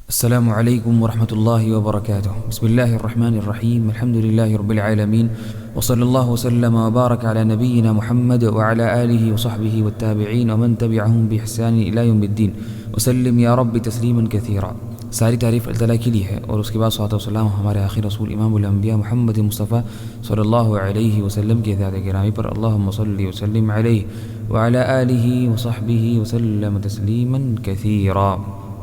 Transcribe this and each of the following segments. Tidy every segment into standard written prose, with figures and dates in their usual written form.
السلام علیکم ورحمۃ اللہ وبرکاتہ. بسم اللہ الرحمن الرحیم. الحمد للہ رب العالمین وصلی اللہ وسلم وبارک علی نبینا محمد وعلی آلہ وصحبہ والتابعین ومن تبعہم بإحسان الی یوم الدین وسلم یا رب تسلیما کثیرا. ساری تعریف اللہ تعالیٰ کے لیے ہے اور اس کے بعد صلوات و سلام ہمارے آخر رسول امام الانبیاء محمد مصطفیٰ صلی اللہ علیہ وسلم کے ذات گرامی پر. اللہم صلی وسلم علیہ وعلی آلہ وصحبہ وسلم تسلیما کثیرا.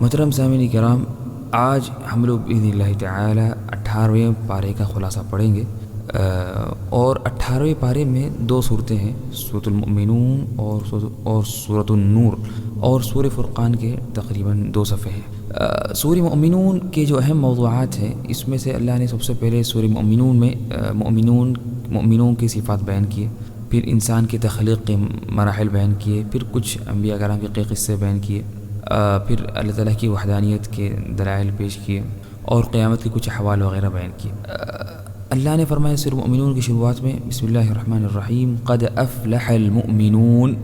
محترم سامعین کرام، آج ہم لوگ باذن اللہ تعالی 18ویں پارے کا خلاصہ پڑھیں گے، اور 18ویں پارے میں دو صورتیں ہیں، سورۃ المؤمنون اور سورۃ النور، اور سورہ فرقان کے تقریباً 2 صفحے ہیں. سورہ مؤمنون کے جو اہم موضوعات ہیں، اس میں سے اللہ نے سب سے پہلے سورہ مؤمنون میں مؤمنوں کی صفات بیان کیے، پھر انسان کی تخلیق کے مراحل بیان کیے، پھر کچھ انبیاء کرام کے قصے بیان کیے، پھر اللہ تعالیٰ کی وحدانیت کے دلائل پیش کیے، اور قیامت کے کچھ احوال وغیرہ بیان کیے. اللہ نے فرمایا سورہ مؤمنون کی شروعات میں بسم اللہ الرحمن الرحیم قد افلح المؤمنون،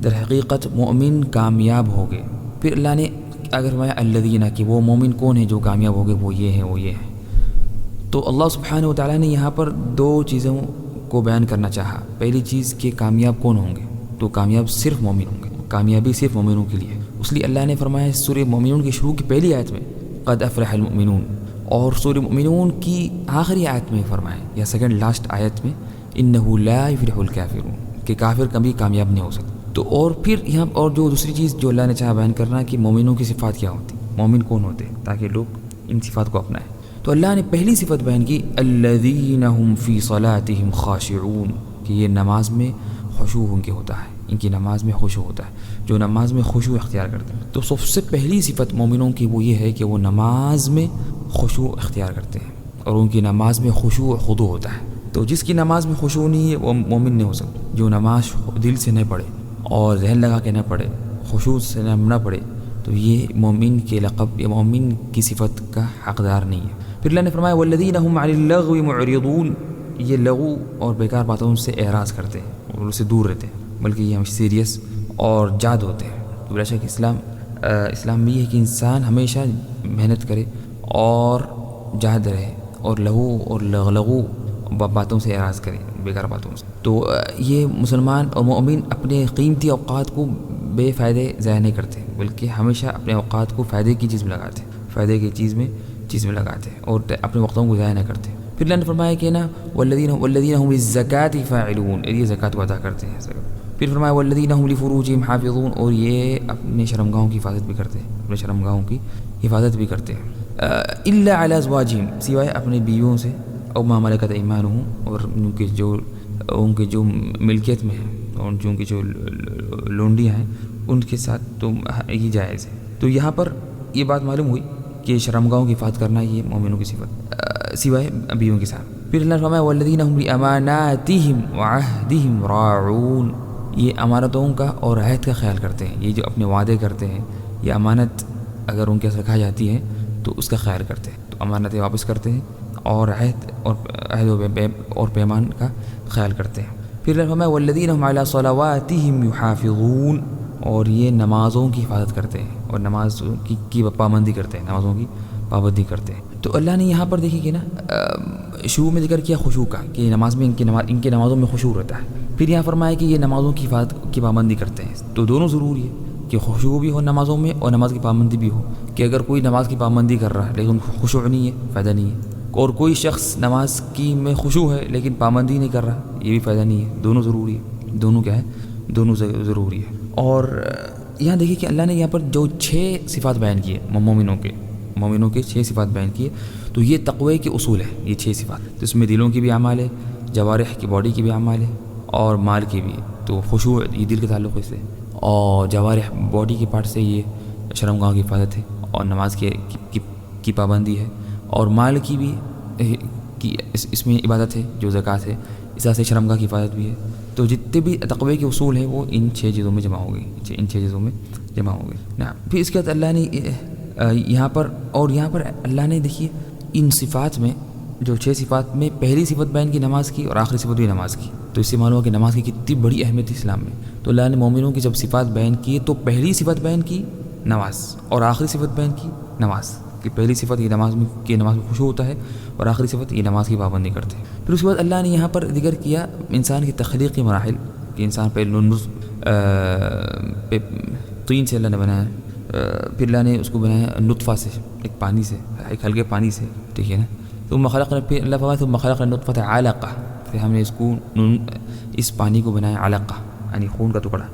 در حقیقت مومن کامیاب ہو گئے. پھر اللہ نے اگر فرمایا الذین، کہ وہ مومن کون ہیں جو کامیاب ہو گئے، وہ یہ ہیں. تو اللہ سبحانہ وتعالیٰ نے یہاں پر 2 چیزوں کو بیان کرنا چاہا. پہلی چیز کہ کامیاب کون ہوں گے، تو کامیاب صرف مومن ہوں گے، کامیابی صرف مومنوں کے لیے ہے. اس لیے اللہ نے فرمایا سورہ مومنون کی شروع کی پہلی آیت میں قد افلح المؤمنون، اور سورہ مومنون کی آخری آیت میں فرمایا یا سیکنڈ لاسٹ آیت میں انہ لا یفلح الکافرون، کہ کافر کبھی کامیاب نہیں ہو سکتا. تو اور پھر یہاں اور جو دوسری چیز جو اللہ نے چاہا بیان کرنا کہ مومنوں کی صفات کیا ہوتی، مومن کون ہوتے، تاکہ لوگ ان صفات کو اپنائیں. تو اللہ نے پہلی صفت بیان کی الذین هم فی صلاتهم خاشعون، کہ یہ نماز میں خشوع ان کے ہوتا ہے، ان کی نماز میں خشوع ہوتا ہے، جو نماز میں خشوع اختیار کرتے ہیں. تو سب سے پہلی صفت مومنوں کی وہ یہ ہے کہ وہ نماز میں خشوع اختیار کرتے ہیں، اور ان کی نماز میں خشوع و خضوع ہوتا ہے. تو جس کی نماز میں خشوع نہیں ہے وہ مومن نہیں ہو سکتا. جو نماز دل سے نہ پڑھے اور ذہن لگا کے نہ پڑھے، خشوع سے نہ پڑھے، تو یہ مومن کے لقب یا مومن کی صفت کا حقدار نہیں ہے. پھر اللہ نے فرمایا والذین هم عن اللغو معرضون، یہ لغو اور بیکار باتوں سے اعراض کرتے ہیں اور اس سے دور رہتے ہیں، بلکہ یہ ہم سیریس اور جاد ہوتے ہیں. تو بلا شک اسلام میں یہ ہے کہ انسان ہمیشہ محنت کرے اور جاد رہے، اور لغو اور لغو باتوں سے اعراض کرے، بیکار باتوں سے. تو یہ مسلمان اور مومن اپنے قیمتی اوقات کو بے فائدے ضائع نہیں کرتے، بلکہ ہمیشہ اپنے اوقات کو فائدے کی چیز میں لگاتے ہیں، فائدے کی چیز میں لگاتے ہیں، اور اپنے وقتوں کو ضائع نہ کرتے. پھر اللہ نے فرمایا کہ نا والذین هم للزکاة فاعلون، یہ زکوٰۃ کو ادا کرتے ہیں. پھر فرمایا والذین هم لفروجهم حافظون، اور یہ اپنے شرمگاہوں کی حفاظت بھی کرتے ہیں، اپنے شرمگاہوں کی حفاظت بھی کرتے ہیں. الا علی ازواجہم، سوائے اپنے بیویوں سے، او ما ملکت ایمانہم، اور ان کے جو ملکیت میں ہیں، اور ان کی جو لونڈیاں ہیں ان کے ساتھ تو یہ جائز ہے. تو یہاں پر یہ بات معلوم ہوئی کہ شرمگاہوں کی حفاظت کرنا یہ مومنوں کی صفت، سوائے بیویوں کے ساتھ. پھر اللہ نے فرمایا والذین هم لاماناتہم وعہدہم راعون، یہ امانتوں کا اور عہد کا خیال کرتے ہیں. یہ جو اپنے وعدے کرتے ہیں، یہ امانت اگر ان کے ساتھ رکھا جاتی ہے تو اس کا خیال کرتے ہیں، تو امانتیں واپس کرتے ہیں، اور عہد اور پیمان کا خیال کرتے ہیں. پھر اللہ نے فرمایا والذین هم علی صلواتہم یحافظون، اور یہ نمازوں کی حفاظت کرتے ہیں اور نماز کی پابندی کرتے ہیں، نمازوں کی پابندی کرتے ہیں. تو اللہ نے یہاں پر دیکھی کہ نا شروع میں ذکر کیا خشوع کا، کہ نماز میں ان کی نمازوں میں خشوع رہتا ہے. پھر یہاں فرمایا کہ یہ نمازوں کی حفاظت کی پابندی کرتے ہیں. تو دونوں ضروری ہے کہ خشوع بھی ہو نمازوں میں اور نماز کی پابندی بھی ہو. کہ اگر کوئی نماز کی پابندی کر رہا ہے لیکن خشوع نہیں ہے، فائدہ نہیں ہے، اور کوئی شخص نماز کی میں خشوع ہے لیکن پابندی نہیں کر رہا، یہ بھی فائدہ نہیں ہے. دونوں ضروری ہے، دونوں کیا ہے، دونوں ضروری ہے. اور یہاں دیکھیے کہ اللہ نے یہاں پر جو 6 صفات بیان کی ہے مومنوں کے 6 صفات بیان کیے، تو یہ تقوی کے اصول ہے. یہ 6 صفات، تو اس میں دلوں کی بھی اعمال ہے، جوارح کی باڈی کی بھی اعمال ہے، اور مال کی بھی. تو خشوع یہ دل کے تعلق سے، اور جوارح باڈی کے پارٹ سے یہ شرمگاہوں کی حفاظت ہے، اور نماز کی پابندی ہے، اور مال کی بھی اس میں عبادت ہے جو زکوٰۃ ہے، اس طرح سے شرمگاہ کی حفاظت بھی ہے. تو جتنے بھی تقوی کے اصول ہیں وہ ان 6 چیزوں میں جمع ہو گئی، ان 6 چیزوں میں جمع ہو گئی. پھر اس کے بعد اللہ نے یہاں پر اللہ نے دیکھیے ان صفات میں جو 6 صفات میں پہلی صفت بیان کی نماز کی، اور آخری صفت بھی نماز کی. تو اس سے معلوم ہوا کہ نماز کی کتنی بڑی اہمیت ہے اسلام میں. تو اللہ نے مومنوں کی جب صفات بیان کی تو پہلی صفت بیان کی نماز، اور آخری صفت بیان کی نماز، کہ پہلی صفت یہ نماز میں خشوع ہوتا ہے، اور آخری صفت یہ نماز کی پابندی کرتے ہیں۔ پھر اس کے بعد اللہ نے یہاں پر ذکر کیا انسان کی تخلیقی مراحل، کہ انسان پہلے طین سے اللہ نے بنایا، پھر اللہ نے اس کو بنایا نطفہ سے، ایک پانی سے، ایک ہلکے پانی سے، ٹھیک ہے نا۔ ثم خلقنا، پھر اللہ فرمایا ثم خلقنا النطفة علقہ، پھر ہم نے اس پانی کو بنایا علقہ، یعنی خون کا ٹکڑا،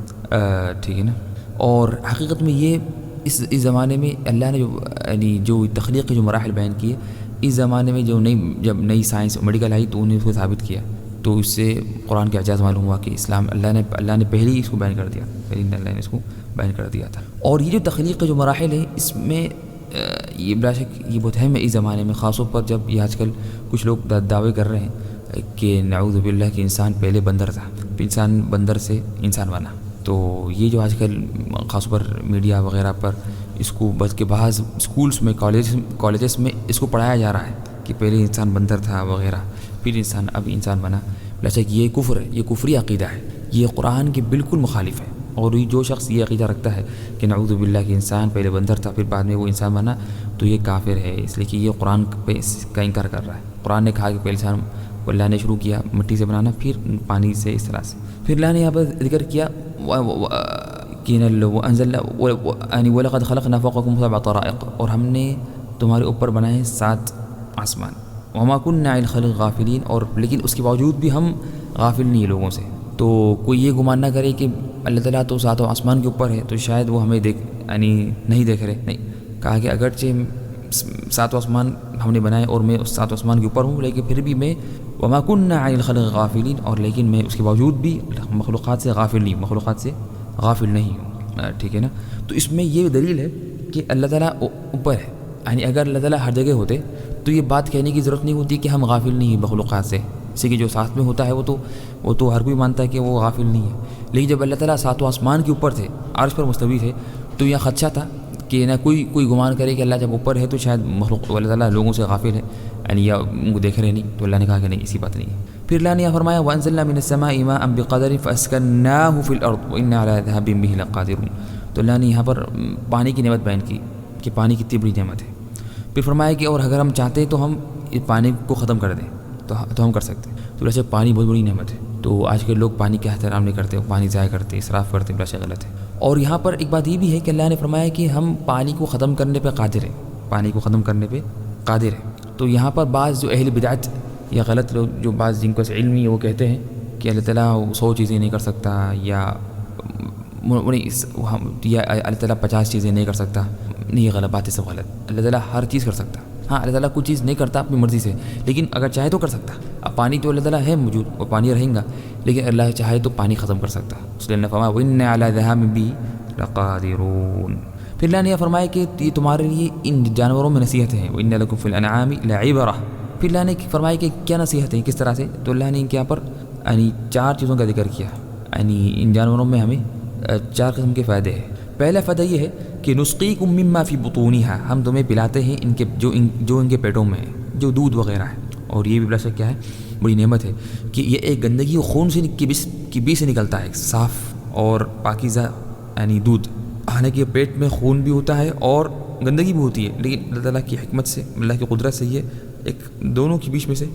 ٹھیک ہے نا۔ اور حقیقت میں یہ اس زمانے میں اللہ نے جو تخلیق کے جو مراحل بیان کیے، اس زمانے میں جب نئی سائنس میڈیکل آئی تو انہیں اس کو ثابت کیا، تو اس سے قرآن کے اعجاز معلوم ہوا کہ اسلام اللہ نے پہلے ہی اس کو بیان کر دیا، اللہ نے اس کو بیان کر دیا تھا۔ اور یہ جو تخلیق کے جو مراحل ہیں، اس میں یہ بلا شک یہ بہت اہم ہے اس زمانے میں، خاص طور پر جب یہ آج کل کچھ لوگ دعوے کر رہے ہیں کہ نعوذ باللہ کہ انسان پہلے بندر تھا، پھر بندر سے انسان بنا۔ تو یہ جو آج کل خاص طور پر میڈیا وغیرہ پر اس کو بلکہ بعض اسکولس میں کالجز میں اس کو پڑھایا جا رہا ہے کہ پہلے انسان بندر تھا وغیرہ، پھر اب انسان بنا، بلا شک یہ کفر ہے، یہ کفری عقیدہ ہے، یہ قرآن کے بالکل مخالف ہے۔ اور جو شخص یہ عقیدہ رکھتا ہے کہ نعوذ باللہ کہ انسان پہلے بندر تھا پھر بعد میں وہ انسان بنا، تو یہ کافر ہے، اس لیے کہ یہ قرآن پہ کا انکار کر رہا ہے۔ قرآن نے کہا کہ پہلے انسان اللہ نے شروع کیا مٹی سے بنانا، پھر پانی سے، اس طرح سے۔ پھر اللہ نے یہاں پر ذکر کیا کہ وَلَقَدْ خَلَقْنَا فَوْقَكُمْ سَبْعَ طَرَائِقَ، اور ہم نے تمہارے اوپر بنائے 7 آسمان، وَمَا كُنَّا عَنِ الْخَلْقِ غَافِلِينَ، اور لیکن اس کے باوجود بھی ہم غافل نہیں ہیں لوگوں سے۔ تو کوئی یہ گمان نہ کرے کہ اللہ تعالیٰ تو 7 آسمان کے اوپر ہے تو شاید وہ ہمیں نہیں دیکھ رہے، نہیں، کہا کہ اگرچہ 7 آسمان ہم نے بنائے اور میں اس 7 آسمان کے اوپر ہوں، لیکن پھر بھی میں وَمَا كُنَّا عَنِ الْخَلْقِ غَافِلِينَ، اور لیکن میں اس کے باوجود بھی مخلوقات سے غافل نہیں ہوں، ٹھیک ہے نا۔ تو اس میں یہ دلیل ہے کہ اللہ تعالیٰ اوپر ہے، یعنی اگر اللہ تعالیٰ ہر جگہ ہوتے تو یہ بات کہنے کی ضرورت نہیں ہوتی کہ ہم غافل نہیں ہیں مخلوقات سے، اسی کہ جو ساتھ میں ہوتا ہے وہ تو ہر کوئی مانتا ہے کہ وہ غافل نہیں ہے۔ لیکن جب اللہ تعالیٰ 7 آسمان کے اوپر تھے، عرش پر مستوی تھے، تو یہ خدشہ تھا کہ نہ کوئی گمان کرے کہ اللہ جب اوپر ہے تو شاید اللہ تعالیٰ لوگوں سے غافل ہے، یعنی یا ان کو دیکھ رہے نہیں، تو اللہ نے کہا کہ نہیں، ایسی بات نہیں ہے۔ پھر اللہ نے یہ فرمایا وَأَنزَلْنَا مِنَ السَّمَاءِ مَاءً بِقَدَرٍ فَأَسْكَنَّاهُ فِي الْأَرْضِ وَإِنَّا عَلَىٰ ذَهَابٍ بِهِ لَقَادِرُونَ، تو اللہ نے یہاں پر پانی کی نعمت بیان کی کہ پانی کتنی بڑی نعمت ہے۔ پھر فرمایا کہ اور اگر ہم چاہتے تو ہم اس پانی کو ختم کر دیں تو ہم کر سکتے ہیں۔ تو ویسے پانی بہت بڑی نعمت ہے، تو آج کے لوگ پانی کا احترام نہیں کرتے، پانی ضائع کرتے، اسراف کرتے، بلا شک غلط ہے۔ اور یہاں پر ایک بات یہ بھی ہے کہ اللہ نے فرمایا کہ ہم پانی کو ختم کرنے پہ قادر ہیں، پانی کو ختم کرنے پہ قادر ہیں۔ تو یہاں پر بعض جو اہل بدعت یا غلط لوگ، جو بعض جن کو علم نہیں، وہ کہتے ہیں کہ اللہ تعالیٰ 100 چیزیں نہیں کر سکتا، یا اللہ تعالیٰ 50 چیزیں نہیں کر سکتا، نہیں، یہ غلط بات ہے، سب غلط۔ اللہ تعالیٰ ہر چیز کر سکتا، ہاں اللہ تعالیٰ کچھ چیز نہیں کرتا اپنی مرضی سے، لیکن اگر چاہے تو کر سکتا۔ اب پانی تو اللہ تعالیٰ ہے موجود، وہ پانی رہیں گا، لیکن اللہ چاہے تو پانی ختم کر سکتا، اس لیے اللہ نے فرمایا وَإِنَّا عَلَىٰ ذَهَابٍ بِهِ لَقَادِرُونَ۔ پھر اللہ نے یہ فرمایا کہ یہ تمہارے لیے ان جانوروں میں نصیحت ہے، وَإِنَّ لَكُمْ فِي الْأَنْعَامِ لَعِبْرَةً۔ پھر اللہ نے فرمایا کہ کیا نصیحت ہے، کس طرح سے، تو اللہ نے ان کے یہاں پر 4 چیزوں کا ذکر کیا، ان جانوروں میں ہمیں 4 قسم کے فائدے ہیں۔ پہلا فائدہ یہ ہے کہ نسقیکم مما فی بطونہا، ہم تمہیں پلاتے ہیں ان کے جو ان کے پیٹوں میں ہے، جو دودھ وغیرہ ہے۔ اور یہ بھی بلا شک کیا ہے، بڑی نعمت ہے کہ یہ ایک گندگی خون سے کی بیچ سے نکلتا ہے، ایک صاف اور پاکیزہ دودھ۔ حالانکہ پیٹ میں خون بھی ہوتا ہے اور گندگی بھی ہوتی ہے، لیکن اللہ تعالیٰ کی حکمت سے، اللہ کی قدرت سے یہ ایک دونوں کے بیچ میں سے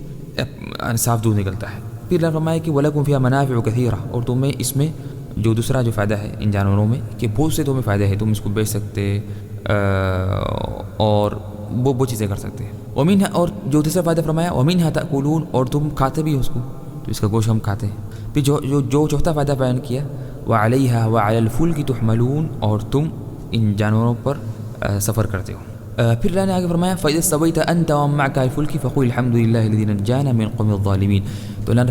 صاف دودھ نکلتا ہے۔ پھر اللہ فرمایا کہ وَلَكُمْ فِيهَا مَنَافِعُ كَثِيرَةٌ، اور تمہیں اس میں جو دوسرا جو فائدہ ہے ان جانوروں میں کہ بہت سے تمہیں فائدے ہیں، تم اس کو بیچ سکتے اور وہ چیزیں کر سکتے ہیں۔ وَمِنْهَا، اور جو تیسرا فائدہ فرمایا وَمِنْهَا تَأْكُلُونَ، اور تم کھاتے بھی اس کو، تو اس کا گوشت ہم کھاتے ہیں۔ پھر جو چوتھا فائدہ بیان کیا وَعَلَيْهَا وَعَلَى الْفُلْكِ تُحْمَلُونَ، اور تم ان جانوروں پر سفر کرتے ہو۔ پھر اللہ نے آگے فرمایا فَإِذَا اسْتَوَيْتَ أَنْتَ وَمَن مَّعَكَ عَلَى الْفُلْكِ فَقُلِ الْحَمْدُ لِلَّهِ الَّذِي نَجَّانَا مِنَ الْقَوْمِ الظَّالِمِينَ۔ تو اللہ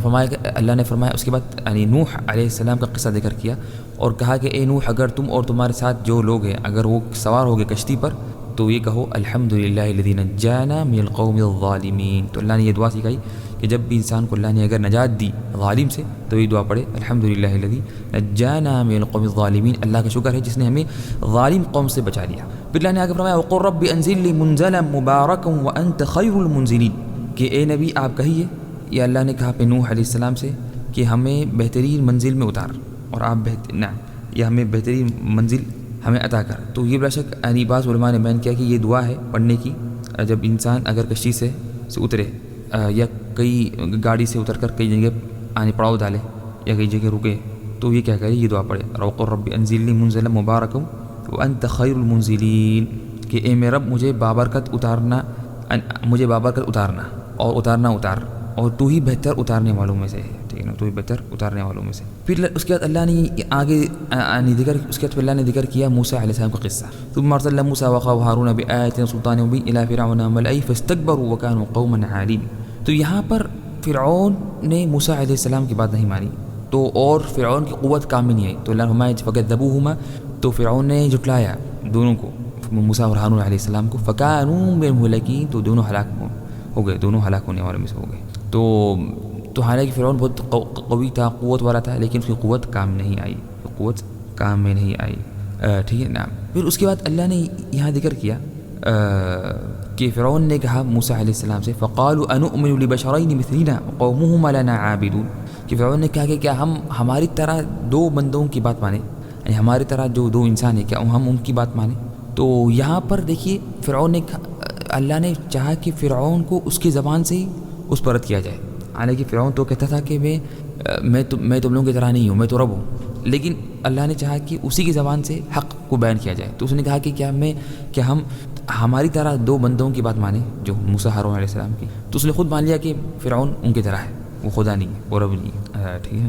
نے فرمایا اس کے بعد نوح علیہ السلام کا قصہ ذکر کیا اور کہا کہ اے نوح، اگر تم اور تمہارے ساتھ جو لوگ ہیں اگر وہ سوار ہو گئے کشتی پر تو یہ کہو الحمد للہ الذی نجانا من القوم الظالمین۔ تو اللہ نے یہ دعا سکھائی کہ جب بھی انسان کو اللہ نے اگر نجات دی ظالم سے تو یہ دعا پڑھے الحمد للہ الذی نجانا من القوم الظالمین، اللہ کا شکر ہے جس نے ہمیں ظالم قوم سے بچا لیا۔ پھر اللہ نے آگے فرمایا وقل رب انزل لی منزلا مبارکا وانت خیر المنزلین، کہ اے نبی آپ کہیے، یہ اللہ نے کہا پہ نوح علیہ السلام سے کہ ہمیں بہترین منزل میں اتار، اور آپ یا ہمیں بہترین منزل ہمیں عطا کر. تو یہ بلا شک یعنی بعض علماء نے بیان کیا کہ یہ دعا ہے پڑھنے کی جب انسان اگر کشتی سے اترے یا کئی گاڑی سے اتر کر کئی جگہ پڑاؤ ڈالے یا کئی جگہ رکے تو یہ کیا کرے, یہ دعا پڑھے, وقل رب انزلنی منزلا مبارکا وانت خیر المنزلین, کہ اے میرے رب مجھے بابرکت اتارنا اور اتار اور تو ہی بہتر اتارنے والوں میں سے ہے, ٹھیک ہے نا, تو ہی بہتر اتارنے والوں میں سے. پھر اس کے بعد اللہ نے آگے اس کے بعد اللہ نے ذکر کیا موسیٰ علیہ السلام کا قصہ. ثم ارسلنا موسیٰ واخاه هارون بآیاتنا وسلطان مبین الی فرعون وملئه فاستكبروا وكانوا قوما عالین. تو یہاں پر فرعون نے موسیٰ علیہ السلام کی بات نہیں مانی تو اور فرعون کی قوت کام میں نہیں آئی, تو اللہ نے فرمایا فکذبوهما, تو فرعون نے جھٹلایا دونوں کو, موسیٰ اور ہارون علیہ السلام کو, فکانوا من المهلکین, تو دونوں ہلاک ہو گئے, دونوں ہلاک ہونے والوں میں سے ہو گئے. تو حالانکہ فرعون بہت قوی تھا, قوت والا تھا, لیکن اس کی قوت کام نہیں آئی, ٹھیک ہے نا. پھر اس کے بعد اللہ نے یہاں ذکر کیا کہ فرعون نے کہا موسیٰ علیہ السلام سے فقالوا انؤمن لبشرین مثلنا وقومهما لنا عابدون, کہ فرعون نے کہا کہ کیا ہم ہماری طرح دو بندوں کی بات مانیں, یعنی ہماری طرح جو دو انسان ہیں کیا ہم ان کی بات مانیں. تو یہاں پر دیکھیے فرعون نے اللہ نے چاہا کہ فرعون کو اس کی زبان سے ہی اس پر رد کیا جائے. حالانکہ فرعون تو کہتا تھا کہ میں تم لوگوں کی طرح نہیں ہوں, میں تو رب ہوں, لیکن اللہ نے چاہا کہ اسی کی زبان سے حق کو بیان کیا جائے. تو اس نے کہا کہ کیا ہم ہماری طرح دو بندوں کی بات مانیں جو موسیٰ ہارون علیہ السلام کی. تو اس نے خود مان لیا کہ فرعون ان کی طرح ہے, وہ خدا نہیں ہے, وہ رب نہیں ہے, ٹھیک ہے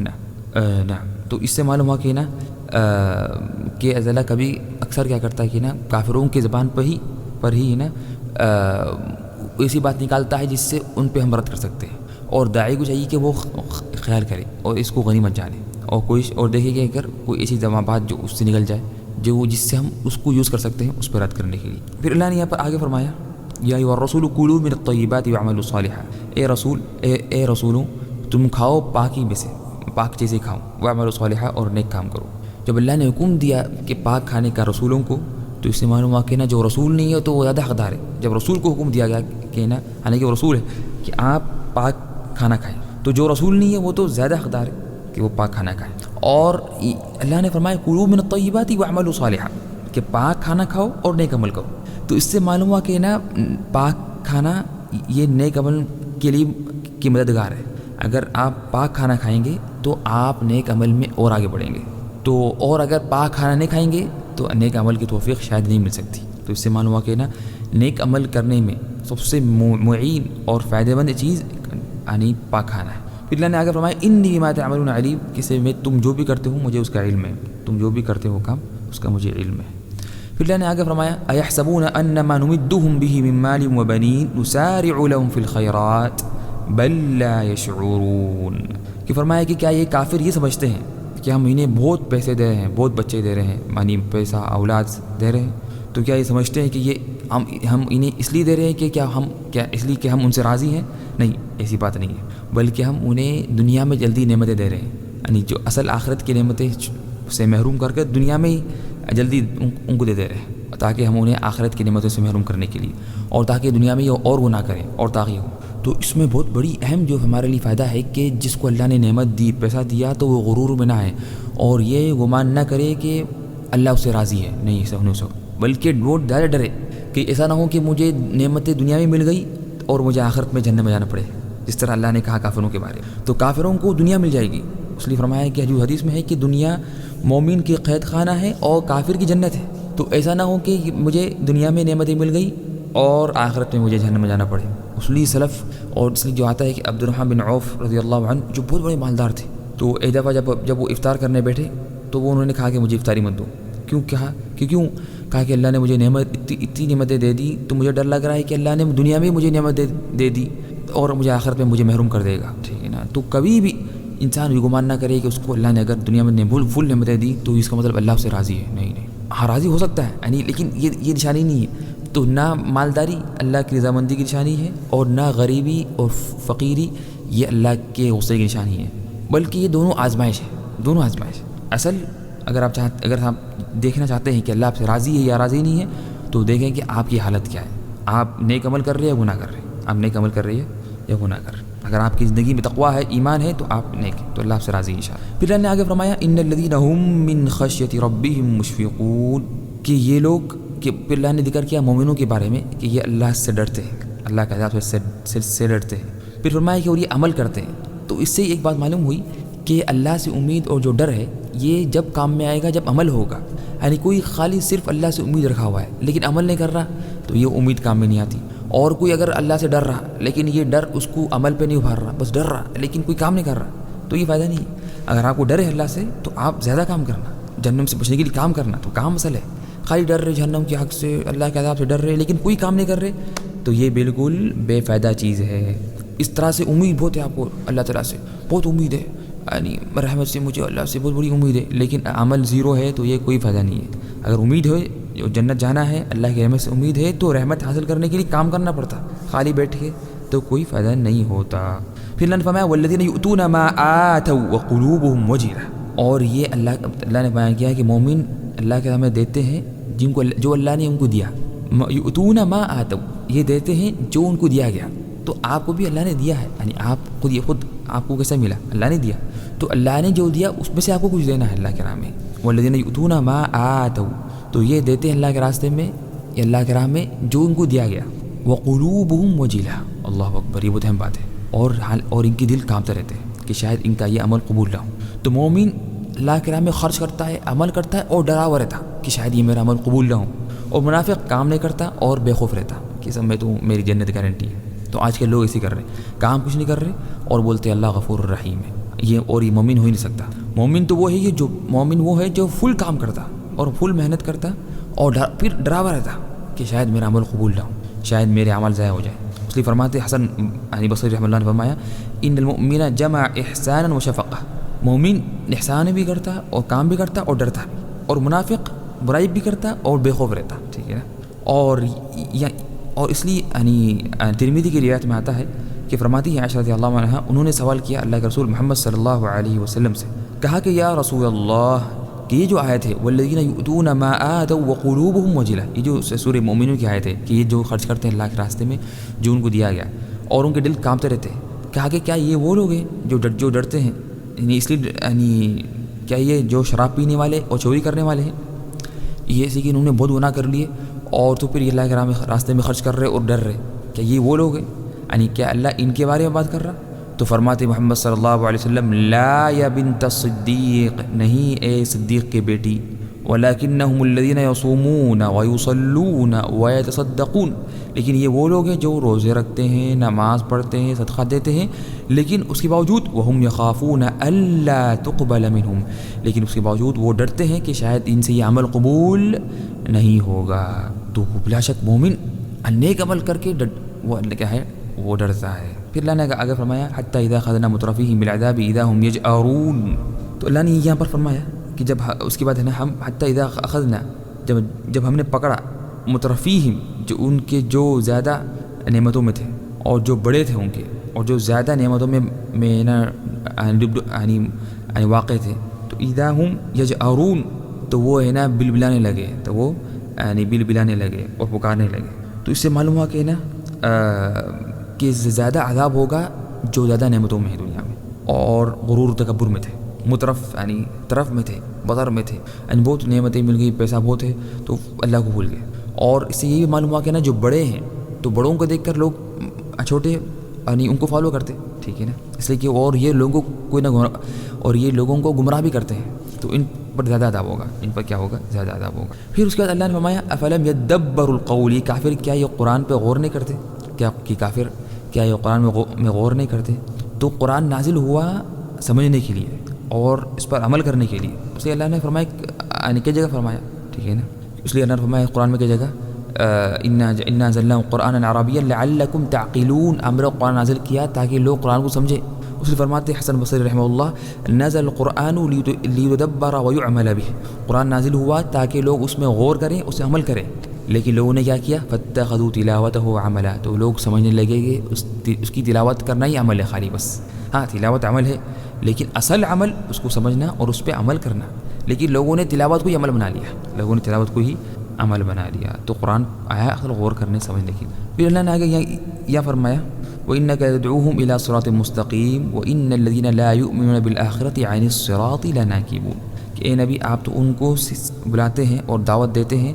نا. تو اس سے معلوم ہوا کہ نا کہ اللہ کبھی اکثر کیا کرتا ہے کہ نا کافروں کی زبان پر ہی نا ایسی بات نکالتا ہے جس سے ان پہ ہم رد کر سکتے ہیں, اور داعی کو چاہیے کہ وہ خیال کرے اور اس کو غنیمت جانے اور دیکھے کہ اگر کوئی ایسی بات جو اس سے نکل جائے جس سے ہم اس کو یوز کر سکتے ہیں اس پہ رد کرنے کے لیے. پھر اللہ نے یہاں پر آگے فرمایا یا ایھا الرسول کلوا من الطیبات واعملوا صالحا, اے رسولوں تم کھاؤ پاکی میں سے, پاک چیزیں کھاؤ, واعملوا صالحا, اور نیک کام کرو. جب اللہ نے حکم دیا کہ پاک کھانے کا رسولوں کو, تو اس سے معلوم ہوا کہ نا جو رسول نہیں ہے تو وہ زیادہ حقدار ہے. جب رسول کو حکم دیا گیا کہ نا حالانکہ وہ رسول ہے کہ آپ پاک کھانا کھائیں, تو جو رسول نہیں ہے وہ تو زیادہ حقدار ہے کہ وہ پاک کھانا کھائیں. اور اللہ نے فرمایا کلوا من الطیبات واعملوا صالحا, کہ پاک کھانا کھاؤ اور نیک عمل کرو. تو اس سے معلوم ہوا کہ نا پاک کھانا یہ نیک عمل کے لیے کی مددگار ہے. اگر آپ پاک کھانا کھائیں گے تو آپ نیک عمل میں اور آگے بڑھیں گے, تو اور اگر پاک کھانا نہیں کھائیں گے تو نیک عمل کی توفیق شاید نہیں مل سکتی. تو اس سے معلوم ہوا کہ نا نیک عمل کرنے میں سب سے معین اور فائدہ مند چیز یعنی پاک کھانا ہے. پھر اللہ نے آگے فرمایا انی بما تعملون علیم, کسی میں تم جو بھی کرتے ہو مجھے اس کا علم ہے, تم جو بھی کرتے ہو کام اس کا مجھے علم ہے. پھر اللہ نے آگے فرمایا ایحسبون انما نمدهم به من مال وبنین نسارع لهم في الخيرات بل لا يشعرون, کہ فرمایا کہ کیا یہ کافر یہ سمجھتے ہیں کہ ہم انہیں بہت پیسے دے رہے ہیں, بہت بچے دے رہے ہیں, یعنی پیسہ اولاد دے رہے ہیں, تو کیا یہ سمجھتے ہیں کہ یہ ہم انہیں اس لیے دے رہے ہیں کہ کیا اس لیے کہ ہم ان سے راضی ہیں؟ نہیں, ایسی بات نہیں ہے, بلکہ ہم انہیں دنیا میں جلدی نعمتیں دے رہے ہیں, یعنی جو اصل آخرت کی نعمتیں سے محروم کر کے دنیا میں ہی جلدی ان کو دے رہے ہیں, تاکہ ہم انہیں آخرت کی نعمتوں سے محروم کرنے کے لیے, اور تاکہ دنیا میں یہ اور وہ نہ کریں اور تاکہ ہو. تو اس میں بہت بڑی اہم جو ہمارے لیے فائدہ ہے کہ جس کو اللہ نے نعمت دی, پیسہ دیا, تو وہ غرور میں نہ ہے اور یہ گمان نہ کرے کہ اللہ اس سے راضی ہے, نہیں ایسا ہونے سے, بلکہ وہ ڈرے کہ ایسا نہ ہو کہ مجھے نعمتیں دنیا میں مل گئی اور مجھے آخرت میں جنت میں جانا پڑے, جس طرح اللہ نے کہا کافروں کے بارے میں. تو کافروں کو دنیا مل جائے گی, اس لیے فرمایا کہ جو حدیث میں ہے کہ دنیا مومن کی قید خانہ ہے اور کافر کی جنت ہے. تو ایسا نہ ہو کہ مجھے دنیا میں نعمتیں مل گئی اور آخرت میں مجھے جہنم میں جانا پڑے. اس لیے سلف اور اس لیے جو آتا ہے کہ عبد الرحمن بن عوف رضی اللہ عنہ جو بہت بڑے مالدار تھے, تو ایک دفعہ جب وہ افطار کرنے بیٹھے تو وہ انہوں نے کہا کہ مجھے افطاری مت دو. کیوں کہا کہ اللہ نے مجھے اتنی نعمتیں دے دی, تو مجھے ڈر لگ رہا ہے کہ اللہ نے دنیا میں مجھے نعمت دے دی اور مجھے آخرت میں مجھے محروم کر دے گا, ٹھیک ہے نا. تو کبھی بھی انسان یہ گمان نہ کرے کہ اس کو اللہ نے اگر دنیا میں فل نعمتیں دی تو اس کا مطلب اللہ اس سے راضی ہے. نہیں, ہاں راضی ہو سکتا ہے یعنی, لیکن یہ نشانی نہیں ہے. تو نہ مالداری اللہ کی رضامندی کی نشانی ہے اور نہ غریبی اور فقیری یہ اللہ کے غصے کی نشانی ہے, بلکہ یہ دونوں آزمائش ہے, دونوں آزمائش. اصل اگر آپ دیکھنا چاہتے ہیں کہ اللہ آپ سے راضی ہے یا راضی نہیں ہے, تو دیکھیں کہ آپ کی حالت کیا ہے. آپ نیک عمل کر رہے ہیں یا گناہ کر رہے ہیں, آپ نیک عمل کر رہے ہیں یا گناہ کر رہے ہیں. اگر آپ کی زندگی میں تقویٰ ہے, ایمان ہے, تو آپ نیک ہیں, تو اللہ آپ سے راضی ہے انشاءاللہ. پھر اللہ نے آگے فرمایا ان الذین هم من خشیۃ ربهم مشفقون, کہ یہ لوگ کہ پھر اللہ نے ذکر کیا مومنوں کے بارے میں کہ یہ اللہ سے ڈرتے ہیں، اللہ کے عذاب سے ڈرتے ہیں، پھر فرمایا کہ اور یہ عمل کرتے ہیں۔ تو اس سے ایک بات معلوم ہوئی کہ اللہ سے امید اور جو ڈر ہے یہ جب کام میں آئے گا جب عمل ہوگا، یعنی کوئی خالی صرف اللہ سے امید رکھا ہوا ہے لیکن عمل نہیں کر رہا تو یہ امید کام میں نہیں آتی، اور کوئی اگر اللہ سے ڈر رہا لیکن یہ ڈر اس کو عمل پہ نہیں ابھار رہا، بس ڈر رہا لیکن کوئی کام نہیں کر رہا تو یہ فائدہ نہیں ہے۔ اگر آپ کو ڈر ہے اللہ سے تو آپ زیادہ کام کرنا، جہنم سے بچنے کے لیے کام کرنا، تو کام اصل ہے۔ خالی ڈر رہے جہنم کے حق سے، اللہ کے عذاب سے ڈر رہے لیکن کوئی کام نہیں کر رہے تو یہ بالکل بے فائدہ چیز ہے۔ اس طرح سے امید بہت ہے آپ کو اللہ تعالیٰ سے، بہت امید ہے، یعنی رحمت سے مجھے اللہ سے بہت بڑی امید ہے، لیکن عمل زیرو ہے تو یہ کوئی فائدہ نہیں ہے۔ اگر امید ہو جو جنت جانا ہے، اللہ کی رحمت سے امید ہے تو رحمت حاصل کرنے کے لیے کام کرنا پڑتا، خالی بیٹھ کے تو کوئی فائدہ نہیں ہوتا۔ پھر اللہ نے فرمایا والذین یؤتون ما آتوا وقلوبهم وجلہ، اور یہ اللہ نے بیان کیا کہ مومن اللہ کے راہ میں دیتے ہیں جن کو جو اللہ نے ان کو دیا، یؤتون ما آتوا، یہ دیتے ہیں جو ان کو دیا گیا، تو آپ کو بھی اللہ نے دیا ہے، یعنی آپ خود آپ کو کیسے ملا؟ اللہ نے دیا، تو اللہ نے جو دیا اس میں سے آپ کو کچھ دینا ہے اللہ کے راہ میں۔ والذین یؤتون ما آتوا، تو یہ دیتے ہیں اللہ کے راستے میں یا اللہ کے راہ میں جو ان کو دیا گیا، وقلوبهم وجلہ، اللہ اکبر، یہ بہت اہم بات ہے، اور ان کی دل کانپتے رہتے ہیں کہ شاید ان کا یہ عمل قبول نہ ہو۔ تو مومن اللہ کے راہ میں خرچ کرتا ہے، عمل کرتا ہے اور ڈرا ہوا رہتا کہ شاید یہ میرا عمل قبول نہ ہو، اور منافق کام نہیں کرتا اور بے خوف رہتا کہ سب میں تو میری جنت گارنٹی ہے۔ تو آج کے لوگ اسی کر رہے ہیں، کام کچھ نہیں کر رہے اور بولتے اللہ غفور الرحیم ہے، یہ مومن ہو ہی نہیں سکتا۔ مومن تو وہ ہے مومن وہ ہے جو فل کام کرتا اور فل محنت کرتا اور پھر ڈرا ہوا رہتا کہ شاید میرا عمل قبول نہ ہو، شاید میرے عمل ضائع ہو جائے۔ اس لیے فرماتے حسن بصری رحمہ اللہ نے فرمایا ان المؤمن جمع احسانا و شفقہ، مومن احسان بھی کرتا اور کام بھی کرتا اور ڈرتا بھی، اور منافق برائی بھی کرتا اور بے خوف رہتا، ٹھیک ہے نا۔ اور اس لیے ترمذی کی روایت میں آتا ہے کہ فرماتی ہیں عائشہ رضی اللہ عنہا، انہوں نے سوال کیا اللہ کے رسول محمد صلی اللہ علیہ وسلم سے، کہا کہ یا رسول اللہ، کہ یہ جو آیت ہے والذین یؤتون ما آتوا وقلوبهم وجلہ، یہ جو سورہ مومنون کی آیت ہے کہ یہ جو خرچ کرتے ہیں اللہ کے راستے میں جو ان کو دیا گیا اور ان کے دل کانپتے رہتے ہیں، کہا کہ کیا یہ وہ لوگ ہیں جو ڈرتے ہیں، یعنی اس لیے کیا یہ جو شراب پینے والے اور چوری کرنے والے ہیں، یہ اسی کہ انہوں نے بہت گناہ کر لیے اور تو پھر یہ اللہ کے راستے میں خرچ کر رہے اور ڈر رہے، کیا یہ وہ لوگ ہیں؟ یعنی کیا اللہ ان کے بارے میں بات کر رہا؟ تو فرماتے محمد صلی اللہ علیہ وسلم لا یا بنت الصدیق، نہیں اے صدیق کے بیٹی، ولکنہم الذین یصومون ویصلون ویتصدقون، لیکن یہ وہ لوگ ہیں جو روزے رکھتے ہیں، نماز پڑھتے ہیں، صدقہ دیتے ہیں، لیکن اس کے باوجود وہم یخافون الا تقبل منہم، لیکن اس کے باوجود وہ ڈرتے ہیں کہ شاید ان سے یہ عمل قبول نہیں ہوگا۔ تو بلا شک مومن نیک عمل کر کے وہ کیا ہے، وہ ڈرتا ہے۔ پھر اللہ نے آگے فرمایا حتی اذا اخذنا مترفیہم بالعذاب اذا ہم یجأرون، تو اللہ نے یہاں پر فرمایا کہ جب اس کے بعد ہے نا ہم حتی اذا اخذنا، جب ہم نے پکڑا مترفیہم، جو ان کے جو زیادہ نعمتوں میں تھے اور جو بڑے تھے ان کے اور جو زیادہ نعمتوں میں نا واقع تھے، تو اذا ہم یجأرون، تو وہ ہے نا بلبلانے لگے، تو وہ بلبلانے لگے اور پکارنے لگے۔ تو اس سے معلوم ہوا کہ نا کہ زیادہ عذاب ہوگا جو زیادہ نعمتوں میں ہے دنیا میں اور غرور تکبر میں تھے، مترف طرف میں تھے، بطر میں تھے، بہت نعمتیں مل گئی، پیسہ بہت ہے تو اللہ کو بھول گئے۔ اور اس سے یہ بھی معلوم ہوا کہ نا جو بڑے ہیں تو بڑوں کو دیکھ کر لوگ چھوٹے ان کو فالو کرتے، ٹھیک ہے نا، اس لیے کہ اور یہ لوگوں کو گمراہ بھی کرتے ہیں، تو ان پر زیادہ عذاب ہوگا، ان پر کیا ہوگا، زیادہ عذاب ہوگا۔ پھر اس کے بعد اللہ نے فرمایا افلم یدبروا القول، کافر کیا یہ قرآن پہ غور نہیں کرتے؟ کافر کیا یہ قرآن میں غور نہیں کرتے؟ تو قرآن نازل ہوا سمجھنے کے لیے اور اس پر عمل کرنے کے لیے، اس لیے اللہ نے فرمایا کئی جگہ فرمایا، ٹھیک ہے نا، اس لیے اللہ نے فرمایا قرآن میں کئی جگہ انا انزلناه قرآنا عربیا لعلکم تعقلون، ہم نے قرآن نازل کیا تاکہ لوگ قرآن کو سمجھیں۔ اس لیے فرماتے حسن بصری رحمہ اللہ نزل القرآن لیدبر ویعمل به، قرآن نازل ہوا تاکہ لوگ اس میں غور کریں، اس سے عمل کریں، لیکن لوگوں نے کیا کیا فاتخذوا تلاوته عملا، تو لوگ سمجھنے لگے کہ اس کی تلاوت کرنا ہی عمل ہے خالی، بس ہاں تلاوت عمل ہے لیکن اصل عمل اس کو سمجھنا اور اس پہ عمل کرنا، لیکن لوگوں نے تلاوت کو ہی عمل بنا لیا، تو قرآن آیا اصل غور کرنے سمجھنے کی۔ پھر اللہ نے آگے یہ فرمایا وَإِنَّكَ تَدْعُوهُمْ إِلَى صِرَاطٍ مُسْتَقِيمٍ وَإِنَّ الَّذِينَ لَا يُؤْمِنُونَ بِالْآخِرَةِ عَنِ الصِّرَاطِ لَنَاكِبُونَ، کہ اے نبی آپ تو ان کو بلاتے ہیں اور دعوت دیتے ہیں